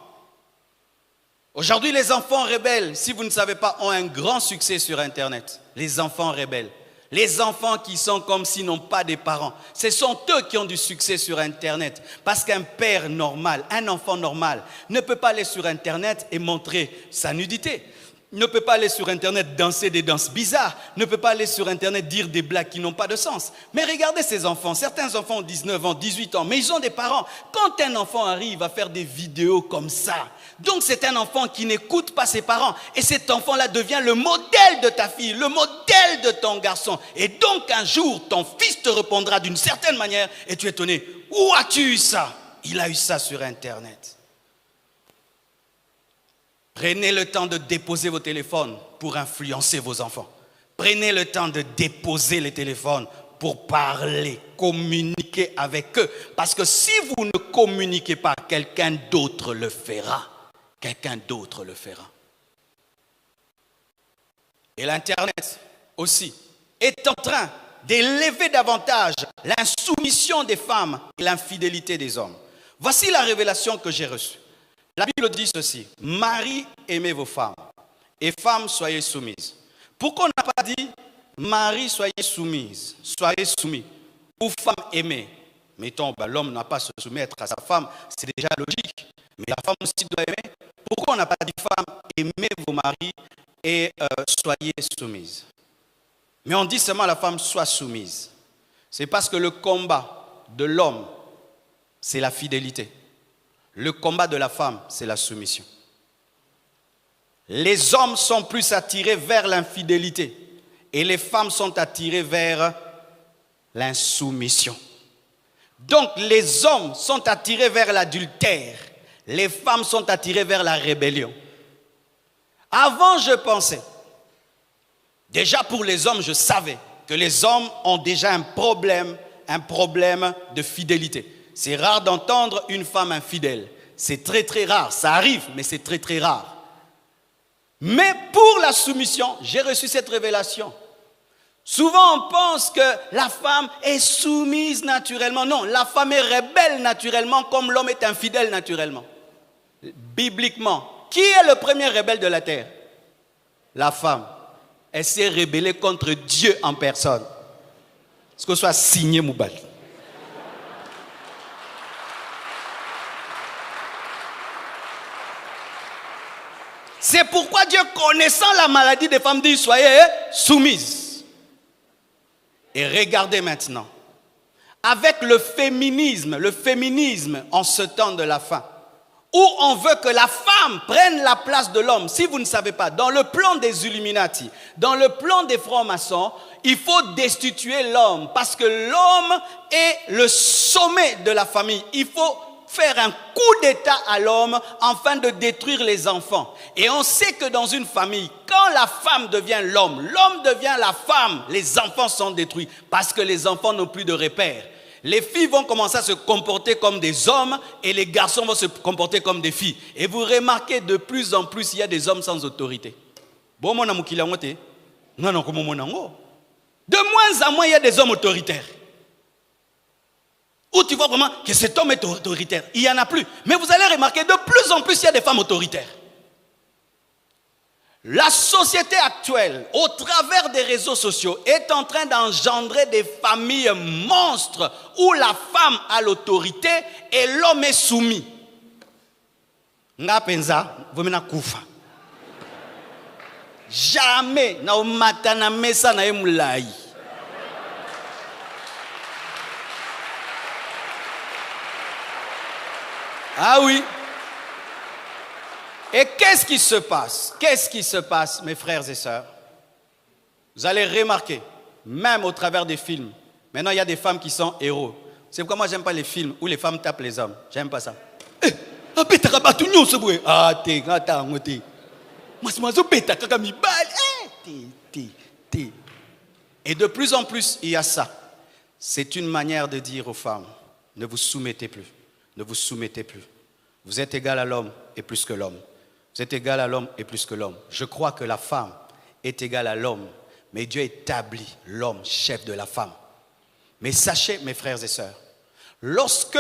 Aujourd'hui, les enfants rebelles, si vous ne savez pas, ont un grand succès sur Internet. Les enfants rebelles. Les enfants qui sont comme s'ils n'ont pas de parents. Ce sont eux qui ont du succès sur Internet. Parce qu'un père normal, un enfant normal, ne peut pas aller sur Internet et montrer sa nudité. Ne peut pas aller sur Internet danser des danses bizarres. Ne peut pas aller sur Internet dire des blagues qui n'ont pas de sens. Mais regardez ces enfants. Certains enfants ont 19 ans, 18 ans, mais ils ont des parents. Quand un enfant arrive à faire des vidéos comme ça, donc c'est un enfant qui n'écoute pas ses parents. Et cet enfant-là devient le modèle de ta fille, le modèle de ton garçon. Et donc un jour, ton fils te répondra d'une certaine manière et tu es étonné. Où as-tu eu ça? Il a eu ça sur Internet. Prenez le temps de déposer vos téléphones pour influencer vos enfants. Prenez le temps de déposer les téléphones pour parler, communiquer avec eux. Parce que si vous ne communiquez pas, quelqu'un d'autre le fera. Quelqu'un d'autre le fera. Et l'Internet aussi est en train d'élever davantage l'insoumission des femmes et l'infidélité des hommes. Voici la révélation que j'ai reçue. La Bible dit ceci: Marie, aimez vos femmes, et femmes, soyez soumises. Pourquoi on n'a pas dit Marie, soyez soumise, soyez soumis, ou femme aimée? Mettons, l'homme n'a pas à se soumettre à sa femme, c'est déjà logique, mais la femme aussi doit aimer. Pourquoi on n'a pas dit femme, aimez vos maris et soyez soumises? Mais on dit seulement à la femme, sois soumise. C'est parce que le combat de l'homme, c'est la fidélité. Le combat de la femme, c'est la soumission. Les hommes sont plus attirés vers l'infidélité et les femmes sont attirées vers l'insoumission. Donc les hommes sont attirés vers l'adultère, les femmes sont attirées vers la rébellion. Avant, je pensais, déjà pour les hommes, je savais que les hommes ont déjà un problème de fidélité. C'est rare d'entendre une femme infidèle. C'est très très rare. Ça arrive, mais c'est très très rare. Mais pour la soumission, j'ai reçu cette révélation. Souvent, on pense que la femme est soumise naturellement. Non, la femme est rebelle naturellement comme l'homme est infidèle naturellement. Bibliquement, qui est le premier rebelle de la terre? La femme. Elle s'est rebellée contre Dieu en personne. Est-ce que ce soit signé Moubal? C'est pourquoi Dieu, connaissant la maladie des femmes, dit soyez soumises. Et regardez maintenant, avec le féminisme en ce temps de la fin, où on veut que la femme prenne la place de l'homme. Si vous ne savez pas, dans le plan des Illuminati, dans le plan des francs-maçons, il faut destituer l'homme parce que l'homme est le sommet de la famille. Il faut faire un coup d'état à l'homme afin de détruire les enfants. Et on sait que dans une famille, quand la femme devient l'homme devient la femme, les enfants sont détruits parce que les enfants n'ont plus de repères. Les filles vont commencer à se comporter comme des hommes et les garçons vont se comporter comme des filles. Et vous remarquez de plus en plus, il y a des hommes sans autorité. De moins en moins, il y a des hommes autoritaires. Où tu vois vraiment que cet homme est autoritaire. Il n'y en a plus. Mais vous allez remarquer, de plus en plus, il y a des femmes autoritaires. La société actuelle, au travers des réseaux sociaux, est en train d'engendrer des familles monstres où la femme a l'autorité et l'homme est soumis. Nga penza, vomena kufa. Jamais na matana mesa na emulai. Ah oui. Et qu'est-ce qui se passe? Qu'est-ce qui se passe, mes frères et sœurs? Vous allez remarquer, même au travers des films, maintenant il y a des femmes qui sont héros. C'est pourquoi moi j'aime pas les films où les femmes tapent les hommes. J'aime pas ça. Et de plus en plus, il y a ça. C'est une manière de dire aux femmes, ne vous soumettez plus. Ne vous soumettez plus. Vous êtes égal à l'homme et plus que l'homme. Vous êtes égal à l'homme et plus que l'homme. Je crois que la femme est égale à l'homme, mais Dieu établit l'homme chef de la femme. Mais sachez, mes frères et sœurs, lorsque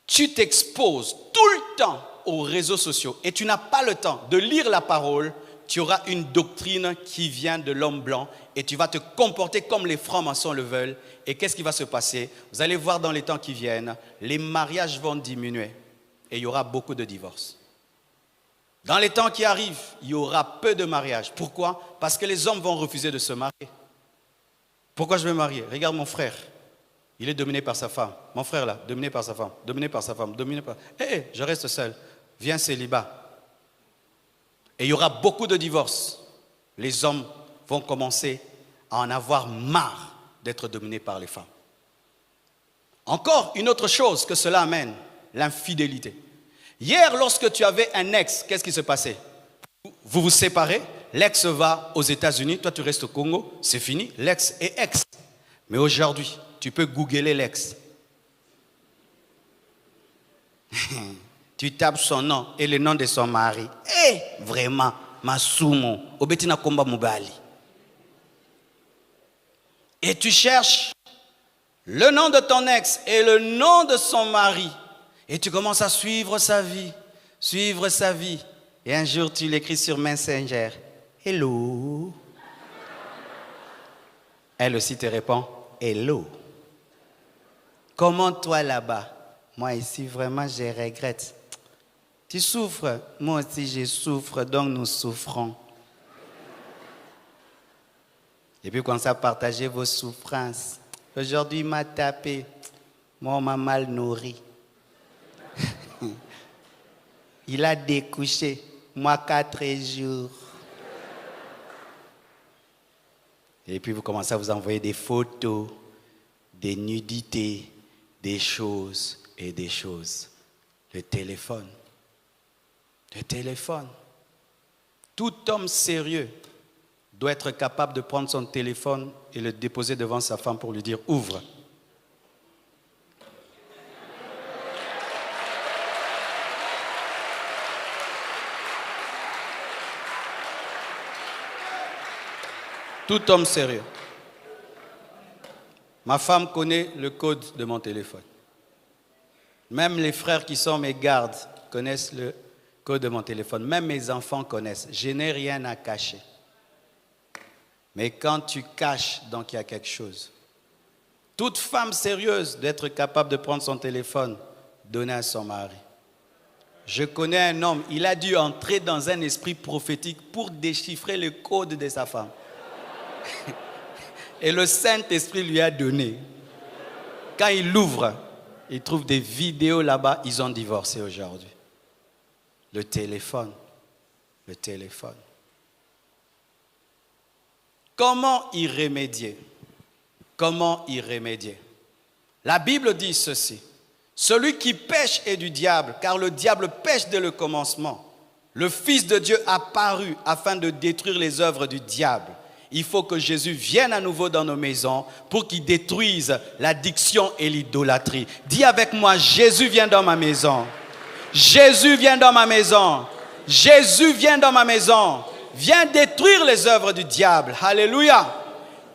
tu t'exposes tout le temps aux réseaux sociaux et tu n'as pas le temps de lire la parole, tu auras une doctrine qui vient de l'homme blanc et tu vas te comporter comme les francs-maçons le veulent. Et qu'est-ce qui va se passer? Vous allez voir dans les temps qui viennent, les mariages vont diminuer et il y aura beaucoup de divorces. Dans les temps qui arrivent, il y aura peu de mariages. Pourquoi? Parce que les hommes vont refuser de se marier. Pourquoi je vais me marier? Regarde mon frère. Il est dominé par sa femme. Mon frère là, dominé par sa femme, dominé par sa femme, dominé par... je reste seul. Viens célibat. Et il y aura beaucoup de divorces. Les hommes vont commencer à en avoir marre d'être dominés par les femmes. Encore une autre chose que cela amène, l'infidélité. Hier, lorsque tu avais un ex, qu'est-ce qui se passait? Vous vous séparez, l'ex va aux États-Unis, toi tu restes au Congo, c'est fini, l'ex est ex. Mais aujourd'hui, tu peux googler l'ex. Tu tapes son nom et le nom de son mari. Vraiment, Masumo, Obetina Komba Mubali. Et tu cherches le nom de ton ex et le nom de son mari. Et tu commences à suivre sa vie. Et un jour, tu l'écris sur Messenger. Hello. Elle aussi te répond, hello. Comment toi là-bas? Moi ici, vraiment, je regrette. Tu souffres? Moi aussi, je souffre, donc nous souffrons. Et puis, quand ça partagez vos souffrances. Aujourd'hui, il m'a tapé. Moi, on m'a mal nourri. Il a découché. Moi, 4 jours. Et puis, vous commencez à vous envoyer des photos, des nudités, des choses et des choses. Le téléphone. Le téléphone. Tout homme sérieux doit être capable de prendre son téléphone et le déposer devant sa femme pour lui dire « Ouvre ». Tout homme sérieux. Ma femme connaît le code de mon téléphone. Même les frères qui sont mes gardes connaissent le code de mon téléphone. Même mes enfants connaissent. Je n'ai rien à cacher. Mais quand tu caches, donc il y a quelque chose. Toute femme sérieuse doit être capable de prendre son téléphone, donner à son mari. Je connais un homme, il a dû entrer dans un esprit prophétique pour déchiffrer le code de sa femme. Et le Saint-Esprit lui a donné. Quand il l'ouvre, il trouve des vidéos là-bas, ils ont divorcé aujourd'hui. Le téléphone. Le téléphone. Comment y remédier? Comment y remédier? La Bible dit ceci. Celui qui pêche est du diable, car le diable pêche dès le commencement. Le Fils de Dieu a paru afin de détruire les œuvres du diable. Il faut que Jésus vienne à nouveau dans nos maisons pour qu'il détruise l'addiction et l'idolâtrie. Dis avec moi, Jésus vient dans ma maison. Jésus vient dans ma maison. Jésus vient dans ma maison. Viens détruire les œuvres du diable. Alléluia.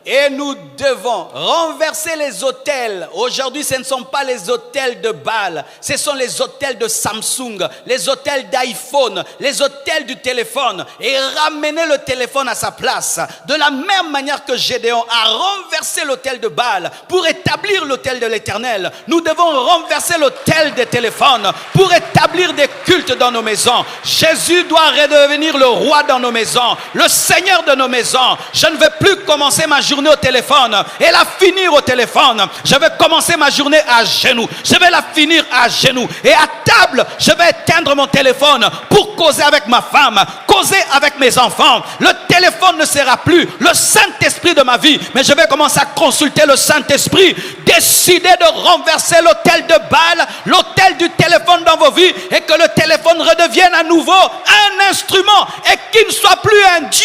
Et nous devons renverser les autels. Aujourd'hui, ce ne sont pas les autels de Baal. Ce sont les autels de Samsung, les autels d'iPhone, les autels du téléphone. Et ramener le téléphone à sa place. De la même manière que Gédéon a renversé l'autel de Baal pour établir l'autel de l'Éternel. Nous devons renverser l'autel des téléphones pour établir des cultes dans nos maisons. Jésus doit redevenir le roi dans nos maisons, le Seigneur de nos maisons. Je ne vais plus commencer ma journée au téléphone et la finir au téléphone. Je vais commencer ma journée à genoux. Je vais la finir à genoux. Et à table, je vais éteindre mon téléphone pour causer avec ma femme, causer avec mes enfants. Le téléphone ne sera plus le Saint-Esprit de ma vie, mais je vais commencer à consulter le Saint-Esprit. Décidez de renverser l'autel de Baal, l'autel du téléphone dans vos vies, et que le téléphone redevienne à nouveau un instrument et qu'il ne soit plus un Dieu.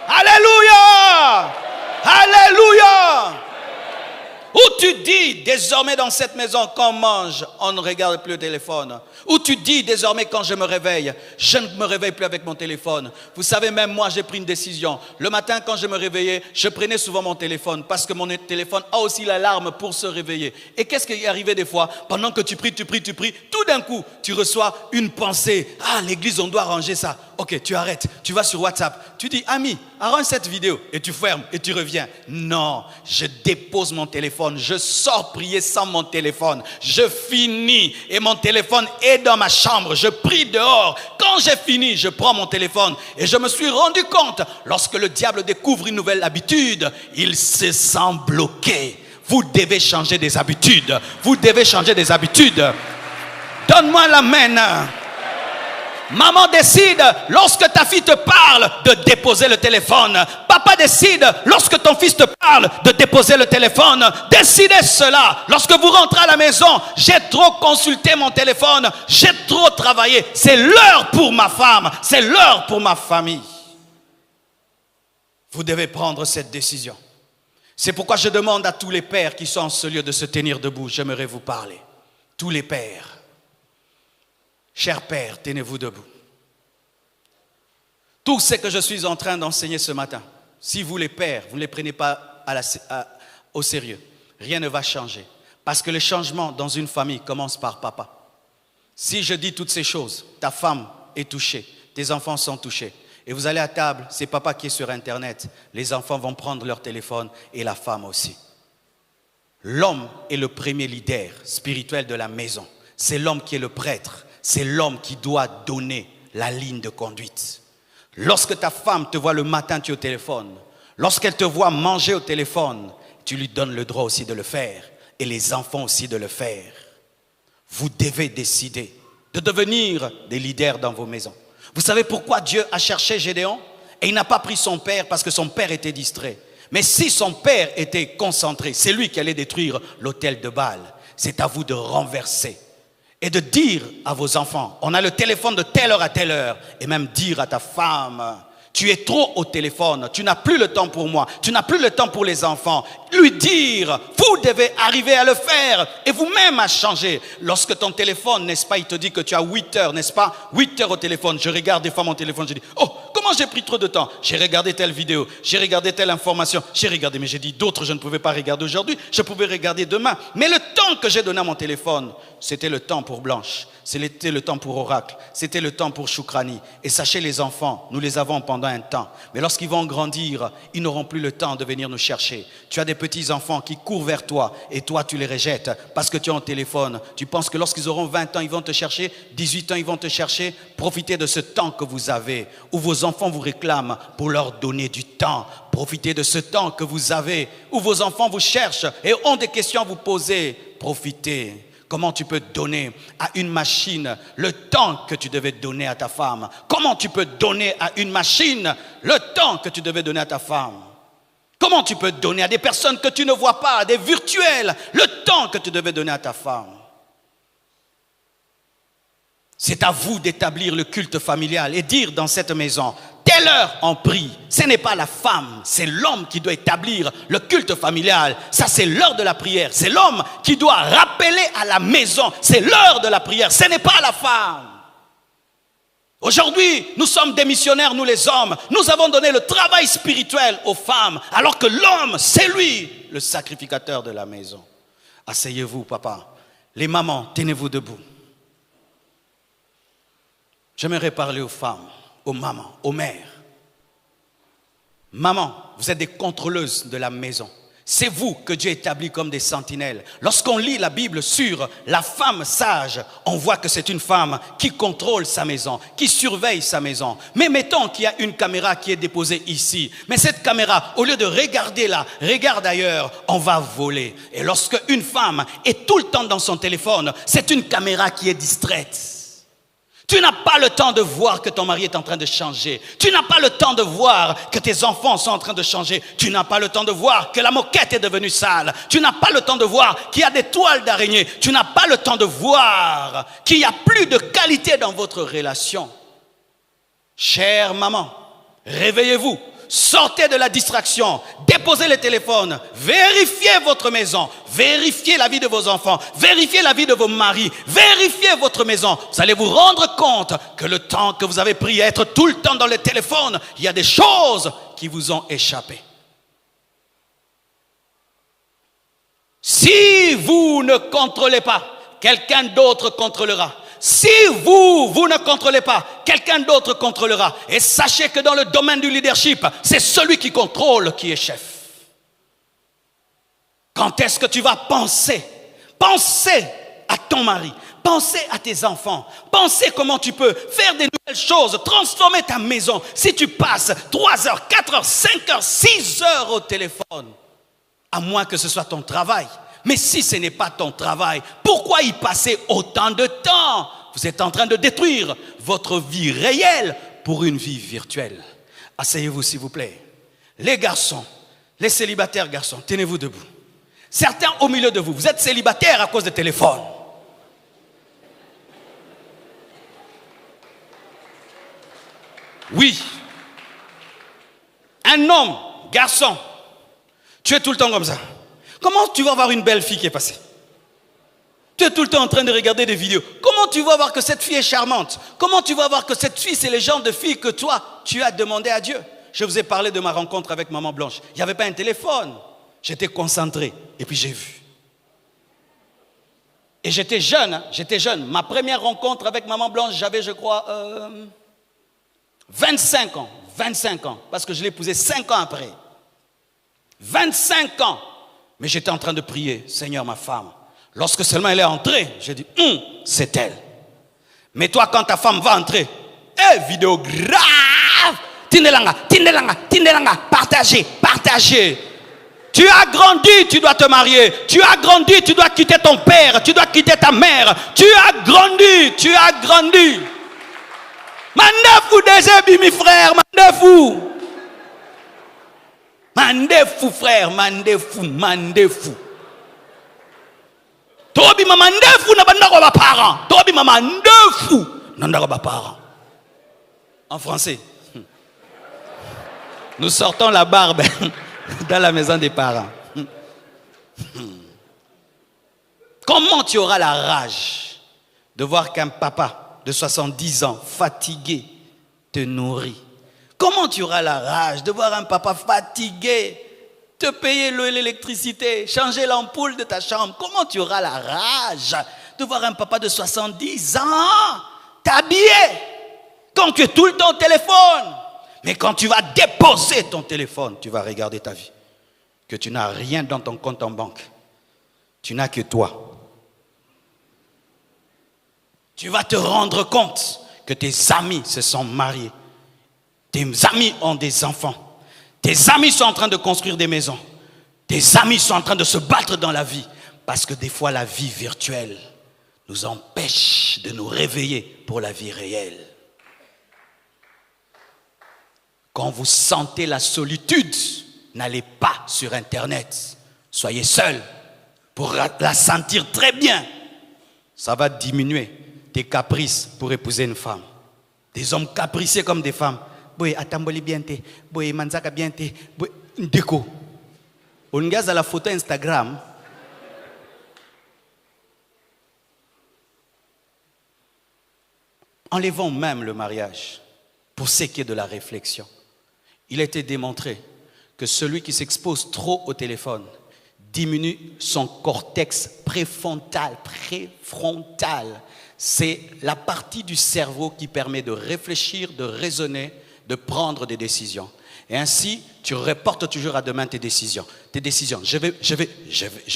Alléluia! Alléluia! Où Où tu dis désormais dans cette maison quand on mange, on ne regarde plus le téléphone. Où tu dis désormais quand je me réveille, je ne me réveille plus avec mon téléphone. Vous savez, même moi j'ai pris une décision. Le matin quand je me réveillais, je prenais souvent mon téléphone parce que mon téléphone a aussi l'alarme pour se réveiller. Et qu'est-ce qui est arrivé des fois? Pendant que tu pries, tout d'un coup tu reçois une pensée. Ah, l'église on doit ranger ça. Ok, tu arrêtes, tu vas sur WhatsApp, tu dis ami, arrange cette vidéo et tu fermes et tu reviens. Non, je dépose mon téléphone, je sors prier sans mon téléphone, je finis et mon téléphone est dans ma chambre, je prie dehors. Quand j'ai fini, je prends mon téléphone et je me suis rendu compte, lorsque le diable découvre une nouvelle habitude, il se sent bloqué. Vous devez changer des habitudes, vous devez changer des habitudes. Donne-moi l'amen. Maman décide, lorsque ta fille te parle, de déposer le téléphone. Papa décide, lorsque ton fils te parle, de déposer le téléphone. Décidez cela. Lorsque vous rentrez à la maison, j'ai trop consulté mon téléphone, j'ai trop travaillé. C'est l'heure pour ma femme, c'est l'heure pour ma famille. Vous devez prendre cette décision. C'est pourquoi je demande à tous les pères qui sont en ce lieu de se tenir debout. J'aimerais vous parler. Tous les pères. Chers pères, tenez-vous debout. Tout ce que je suis en train d'enseigner ce matin, si vous les pères, vous ne les prenez pas au sérieux, rien ne va changer. Parce que le changement dans une famille commence par papa. Si je dis toutes ces choses, ta femme est touchée, tes enfants sont touchés. Et vous allez à table, c'est papa qui est sur Internet. Les enfants vont prendre leur téléphone et la femme aussi. L'homme est le premier leader spirituel de la maison. C'est l'homme qui est le prêtre. C'est l'homme qui doit donner la ligne de conduite. Lorsque ta femme te voit le matin, tu es au téléphone. Lorsqu'elle te voit manger au téléphone, tu lui donnes le droit aussi de le faire. Et les enfants aussi de le faire. Vous devez décider de devenir des leaders dans vos maisons. Vous savez pourquoi Dieu a cherché Gédéon? Et il n'a pas pris son père parce que son père était distrait. Mais si son père était concentré, c'est lui qui allait détruire l'autel de Baal. C'est à vous de renverser. Et de dire à vos enfants, on a le téléphone de telle heure à telle heure. Et même dire à ta femme, tu es trop au téléphone, tu n'as plus le temps pour moi, tu n'as plus le temps pour les enfants. Lui dire, vous devez arriver à le faire et vous-même à changer. Lorsque ton téléphone, n'est-ce pas, il te dit que tu as 8 heures, n'est-ce pas, 8 heures au téléphone. Je regarde des fois mon téléphone, je dis, oh, comment j'ai pris trop de temps? J'ai regardé telle vidéo, j'ai regardé telle information, j'ai regardé, mais j'ai dit d'autres, je ne pouvais pas regarder aujourd'hui, je pouvais regarder demain. Mais le temps que j'ai donné à mon téléphone, c'était le temps pour Blanche, c'était le temps pour Oracle, c'était le temps pour Choukrani. Et sachez les enfants, nous les avons pendant un temps. Mais lorsqu'ils vont grandir, ils n'auront plus le temps de venir nous chercher. Tu as des petits-enfants qui courent vers toi et toi tu les rejettes parce que tu as un téléphone. Tu penses que lorsqu'ils auront 20 ans, ils vont te chercher, 18 ans, ils vont te chercher. Profitez de ce temps que vous avez, où vos enfants vous réclament pour leur donner du temps. Profitez de ce temps que vous avez, où vos enfants vous cherchent et ont des questions à vous poser. Profitez. Comment tu peux donner à une machine le temps que tu devais donner à ta femme? Comment tu peux donner à une machine le temps que tu devais donner à ta femme? Comment tu peux donner à des personnes que tu ne vois pas, à des virtuels, le temps que tu devais donner à ta femme? C'est à vous d'établir le culte familial et dire dans cette maison, telle heure on prie. Ce n'est pas la femme, c'est l'homme qui doit établir le culte familial. Ça, c'est l'heure de la prière. C'est l'homme qui doit rappeler à la maison, c'est l'heure de la prière. Ce n'est pas la femme. Aujourd'hui, nous sommes des missionnaires, nous les hommes. Nous avons donné le travail spirituel aux femmes, alors que l'homme, c'est lui, le sacrificateur de la maison. Asseyez-vous, papa. Les mamans, tenez-vous debout. J'aimerais parler aux femmes, aux mamans, aux mères. Maman, vous êtes des contrôleuses de la maison. C'est vous que Dieu établit comme des sentinelles. Lorsqu'on lit la Bible sur la femme sage, on voit que c'est une femme qui contrôle sa maison, qui surveille sa maison. Mais mettons qu'il y a une caméra qui est déposée ici. Mais cette caméra, au lieu de regarder là, regarde ailleurs, on va voler. Et lorsque une femme est tout le temps dans son téléphone, c'est une caméra qui est distraite. Tu n'as pas le temps de voir que ton mari est en train de changer. Tu n'as pas le temps de voir que tes enfants sont en train de changer. Tu n'as pas le temps de voir que la moquette est devenue sale. Tu n'as pas le temps de voir qu'il y a des toiles d'araignée. Tu n'as pas le temps de voir qu'il n'y a plus de qualité dans votre relation. Chère maman, réveillez-vous. sortez de la distraction, déposez le téléphone, vérifiez votre maison, vérifiez la vie de vos enfants, vérifiez la vie de vos maris, vérifiez votre maison. Vous allez vous rendre compte que le temps que vous avez pris à être tout le temps dans le téléphone, il y a des choses qui vous ont échappé. Si vous ne contrôlez pas, quelqu'un d'autre contrôlera. Si vous ne contrôlez pas, quelqu'un d'autre contrôlera. Et sachez que dans le domaine du leadership, c'est celui qui contrôle qui est chef. Quand est-ce que tu vas penser? Penser à ton mari, penser à tes enfants, penser comment tu peux faire des nouvelles choses, transformer ta maison. Si tu passes 3 heures, 4 heures, 5 heures, 6 heures au téléphone, à moins que ce soit ton travail. Mais si ce n'est pas ton travail, pourquoi y passer autant de temps? Vous êtes en train de détruire votre vie réelle pour une vie virtuelle. Asseyez-vous s'il vous plaît. Les garçons, les célibataires garçons, tenez-vous debout. Certains au milieu de vous, vous êtes célibataires à cause des téléphones. Oui. Un homme, garçon, tu es tout le temps comme ça. Comment tu vas voir une belle fille qui est passée? Tu es tout le temps en train de regarder des vidéos. Comment tu vas voir que cette fille est charmante? Comment tu vas voir que cette fille, c'est le genre de fille que toi, tu as demandé à Dieu? Je vous ai parlé de ma rencontre avec Maman Blanche. Il n'y avait pas un téléphone. J'étais concentré et puis j'ai vu. Et j'étais jeune, hein, j'étais jeune. Ma première rencontre avec Maman Blanche, j'avais, je crois, 25 ans. 25 ans, parce que je l'ai épousée 5 ans après. 25 ans. Mais j'étais en train de prier, Seigneur, ma femme. Lorsque seulement elle est entrée, j'ai dit, c'est elle. Mais toi, quand ta femme va entrer, vidéo grave, tindelanga, partagez. Tu as grandi, tu dois te marier. Tu as grandi, tu dois quitter ton père, tu dois quitter ta mère. Tu as grandi. Mandefou des mi frère, mandefou. Mandefou frère, mandefou. Tobi mama ndefu na bandako ba parents. Tobi mama ndefu na ndako ba parents. En français. Nous sortons la barbe dans la maison des parents. Comment tu auras la rage de voir qu'un papa de 70 ans fatigué te nourrit? Comment tu auras la rage de voir un papa fatigué te payer l'électricité, changer l'ampoule de ta chambre? Comment tu auras la rage de voir un papa de 70 ans t'habiller quand tu es tout le temps au téléphone? Mais quand tu vas déposer ton téléphone, tu vas regarder ta vie. Que tu n'as rien dans ton compte en banque. Tu n'as que toi. Tu vas te rendre compte que tes amis se sont mariés. Tes amis ont des enfants. Tes amis sont en train de construire des maisons. Tes amis sont en train de se battre dans la vie. Parce que des fois, la vie virtuelle nous empêche de nous réveiller pour la vie réelle. Quand vous sentez la solitude, n'allez pas sur Internet. Soyez seul pour la sentir très bien. Ça va diminuer tes caprices pour épouser une femme. Des hommes capricieux comme des femmes. Boy, atamboli biente, boy, manzaka biente, boy, déco. On gaze à la photo Instagram. Enlevons même le mariage pour ce qui est de la réflexion. Il a été démontré que celui qui s'expose trop au téléphone diminue son cortex préfrontal. C'est la partie du cerveau qui permet de réfléchir, de raisonner, de prendre des décisions. Et ainsi, tu reportes toujours à demain tes décisions. Je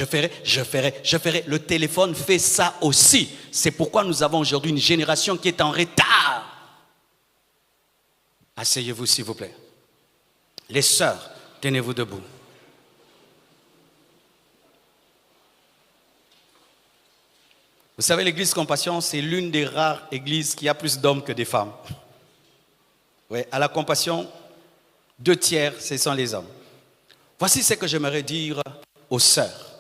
ferai. Le téléphone fait ça aussi. C'est pourquoi nous avons aujourd'hui une génération qui est en retard. Asseyez-vous s'il vous plaît. Les sœurs, tenez-vous debout. Vous savez, l'église Compassion, c'est l'une des rares églises qui a plus d'hommes que des femmes. Oui, à la Compassion, 2/3, ce sont les hommes. Voici ce que j'aimerais dire aux sœurs.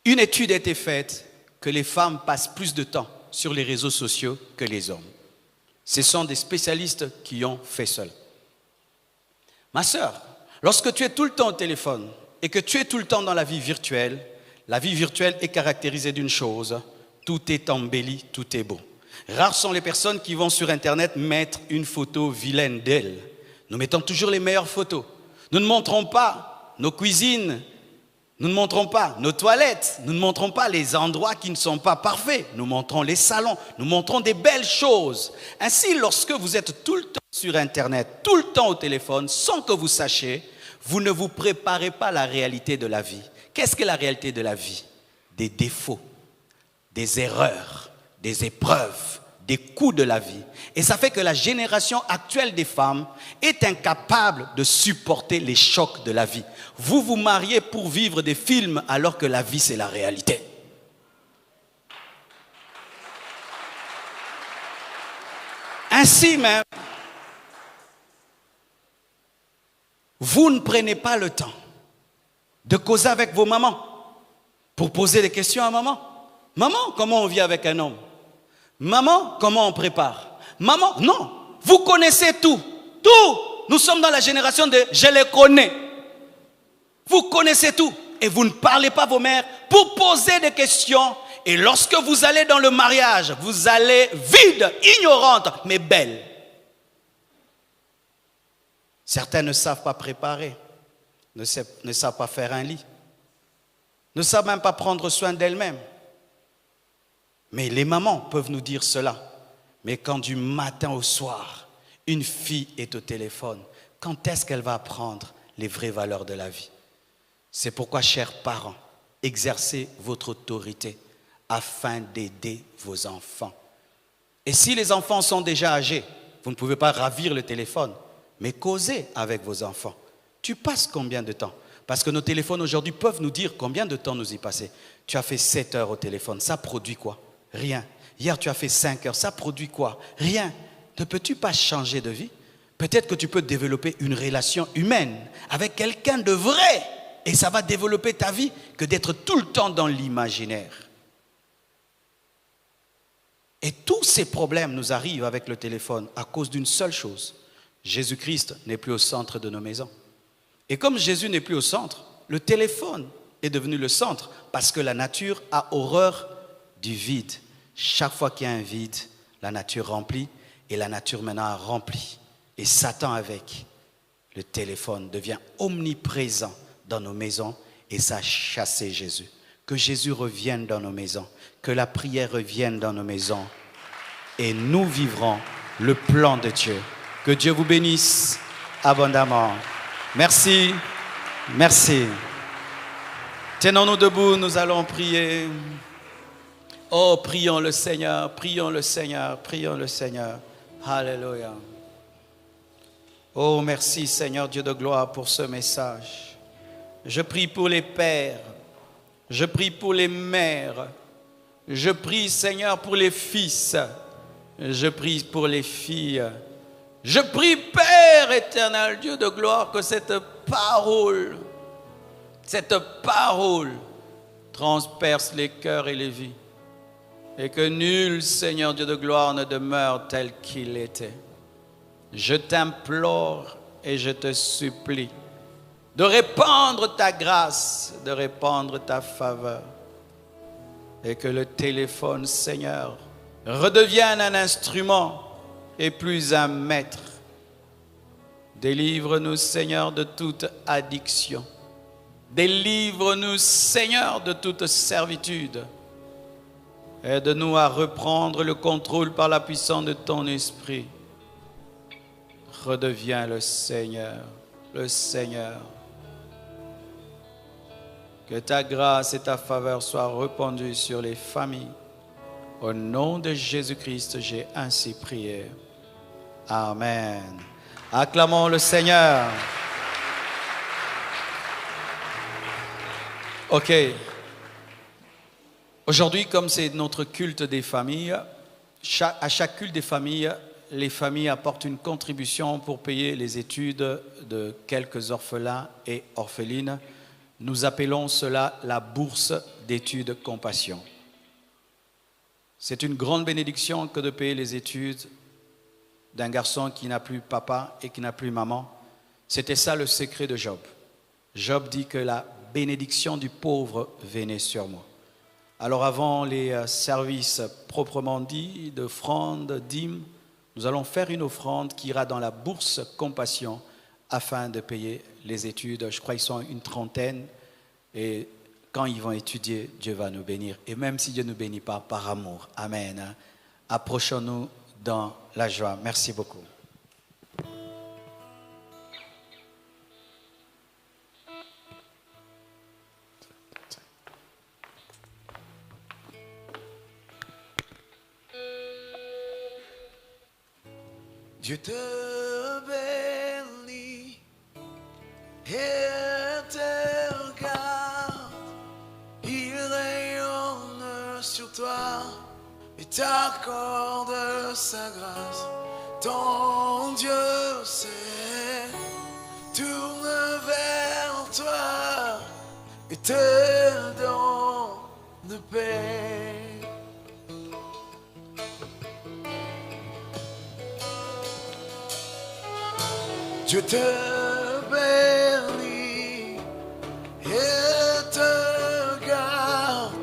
Une étude a été faite que les femmes passent plus de temps sur les réseaux sociaux que les hommes. Ce sont des spécialistes qui ont fait cela. Ma sœur, lorsque tu es tout le temps au téléphone et que tu es tout le temps dans la vie virtuelle est caractérisée d'une chose, tout est embelli, tout est beau. Rares sont les personnes qui vont sur Internet mettre une photo vilaine d'elles. Nous mettons toujours les meilleures photos. Nous ne montrons pas nos cuisines, nous ne montrons pas nos toilettes, nous ne montrons pas les endroits qui ne sont pas parfaits. Nous montrons les salons, nous montrons des belles choses. Ainsi, lorsque vous êtes tout le temps sur Internet, tout le temps au téléphone, sans que vous sachiez, vous ne vous préparez pas la réalité de la vie. Qu'est-ce que la réalité de la vie? Des défauts, des erreurs, des épreuves, des coups de la vie. Et ça fait que la génération actuelle des femmes est incapable de supporter les chocs de la vie. Vous vous mariez pour vivre des films alors que la vie, c'est la réalité. Ainsi même, vous ne prenez pas le temps de causer avec vos mamans pour poser des questions à maman. Maman, comment on vit avec un homme? Maman, comment on prépare? Maman, non, vous connaissez tout. Tout. Nous sommes dans la génération de « je les connais ». Vous connaissez tout et vous ne parlez pas vos mères pour poser des questions. Et lorsque vous allez dans le mariage, vous allez vide, ignorante, mais belle. Certains ne savent pas préparer, ne savent pas faire un lit, ne savent même pas prendre soin d'elles-mêmes. Mais les mamans peuvent nous dire cela. Mais quand du matin au soir, une fille est au téléphone, quand est-ce qu'elle va apprendre les vraies valeurs de la vie? C'est pourquoi, chers parents, exercez votre autorité afin d'aider vos enfants. Et si les enfants sont déjà âgés, vous ne pouvez pas ravir le téléphone, mais causez avec vos enfants. Tu passes combien de temps? Parce que nos téléphones aujourd'hui peuvent nous dire combien de temps nous y passons. Tu as fait 7 heures au téléphone, ça produit quoi? Rien. Hier, tu as fait 5 heures, ça produit quoi? Rien. Ne peux-tu pas changer de vie? Peut-être que tu peux développer une relation humaine avec quelqu'un de vrai. Et ça va développer ta vie que d'être tout le temps dans l'imaginaire. Et tous ces problèmes nous arrivent avec le téléphone à cause d'une seule chose. Jésus-Christ n'est plus au centre de nos maisons. Et comme Jésus n'est plus au centre, le téléphone est devenu le centre parce que la nature a horreur du vide. Chaque fois qu'il y a un vide, la nature remplit et la nature maintenant a rempli. Et Satan avec le téléphone devient omniprésent dans nos maisons et ça a chassé Jésus. Que Jésus revienne dans nos maisons, que la prière revienne dans nos maisons et nous vivrons le plan de Dieu. Que Dieu vous bénisse abondamment. Merci, merci. Tenons-nous debout, nous allons prier. Oh, prions le Seigneur, prions le Seigneur, prions le Seigneur. Alléluia. Oh, merci Seigneur Dieu de gloire pour ce message. Je prie pour les pères, je prie pour les mères, je prie Seigneur pour les fils, je prie pour les filles. Je prie Père éternel, Dieu de gloire, que cette parole transperce les cœurs et les vies. Et que nul, Seigneur Dieu de gloire, ne demeure tel qu'il était. Je t'implore et je te supplie de répandre ta grâce, de répandre ta faveur. Et que le téléphone, Seigneur, redevienne un instrument et plus un maître. Délivre-nous, Seigneur, de toute addiction. Délivre-nous, Seigneur, de toute servitude. Aide-nous à reprendre le contrôle par la puissance de ton esprit. Redeviens le Seigneur, le Seigneur. Que ta grâce et ta faveur soient répandues sur les familles. Au nom de Jésus-Christ, j'ai ainsi prié. Amen. Acclamons le Seigneur. Ok. Aujourd'hui, comme c'est notre culte des familles, à chaque culte des familles, les familles apportent une contribution pour payer les études de quelques orphelins et orphelines. Nous appelons cela la bourse d'études compassion. C'est une grande bénédiction que de payer les études d'un garçon qui n'a plus papa et qui n'a plus maman. C'était ça le secret de Job. Job dit que la bénédiction du pauvre venait sur moi. Alors avant les services proprement dits, d'offrande, dîmes, nous allons faire une offrande qui ira dans la bourse compassion afin de payer les études. Je crois qu'ils sont une trentaine et quand ils vont étudier, Dieu va nous bénir. Et même si Dieu ne nous bénit pas, par amour. Amen. Approchons-nous dans la joie. Merci beaucoup. Dieu te bénit et te regarde, il rayonne sur toi et t'accorde sa grâce. Ton Dieu sait, tourne vers toi et te donne paix. Dieu te bénit et te garde,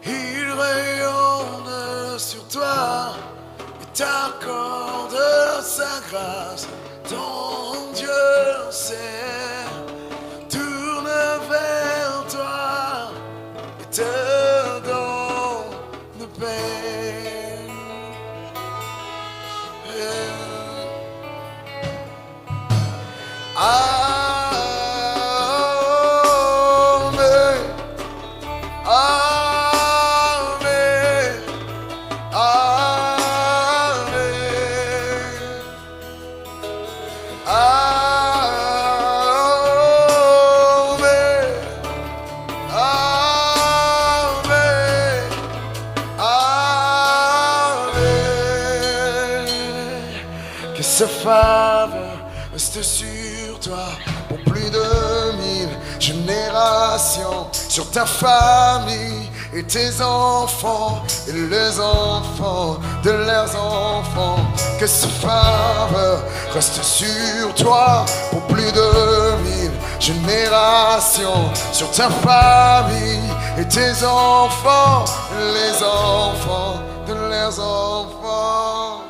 il rayonne sur toi et t'accorde sa grâce. Ton Dieu sait, tourne vers toi et te donne paix. Amen, amen, amen, amen, amen. Que sa faveur reste sur toi pour plus de 1000 générations, sur ta famille et tes enfants et les enfants de leurs enfants. Que sa faveur reste sur toi pour plus de 1000 générations, sur ta famille et tes enfants et les enfants de leurs enfants.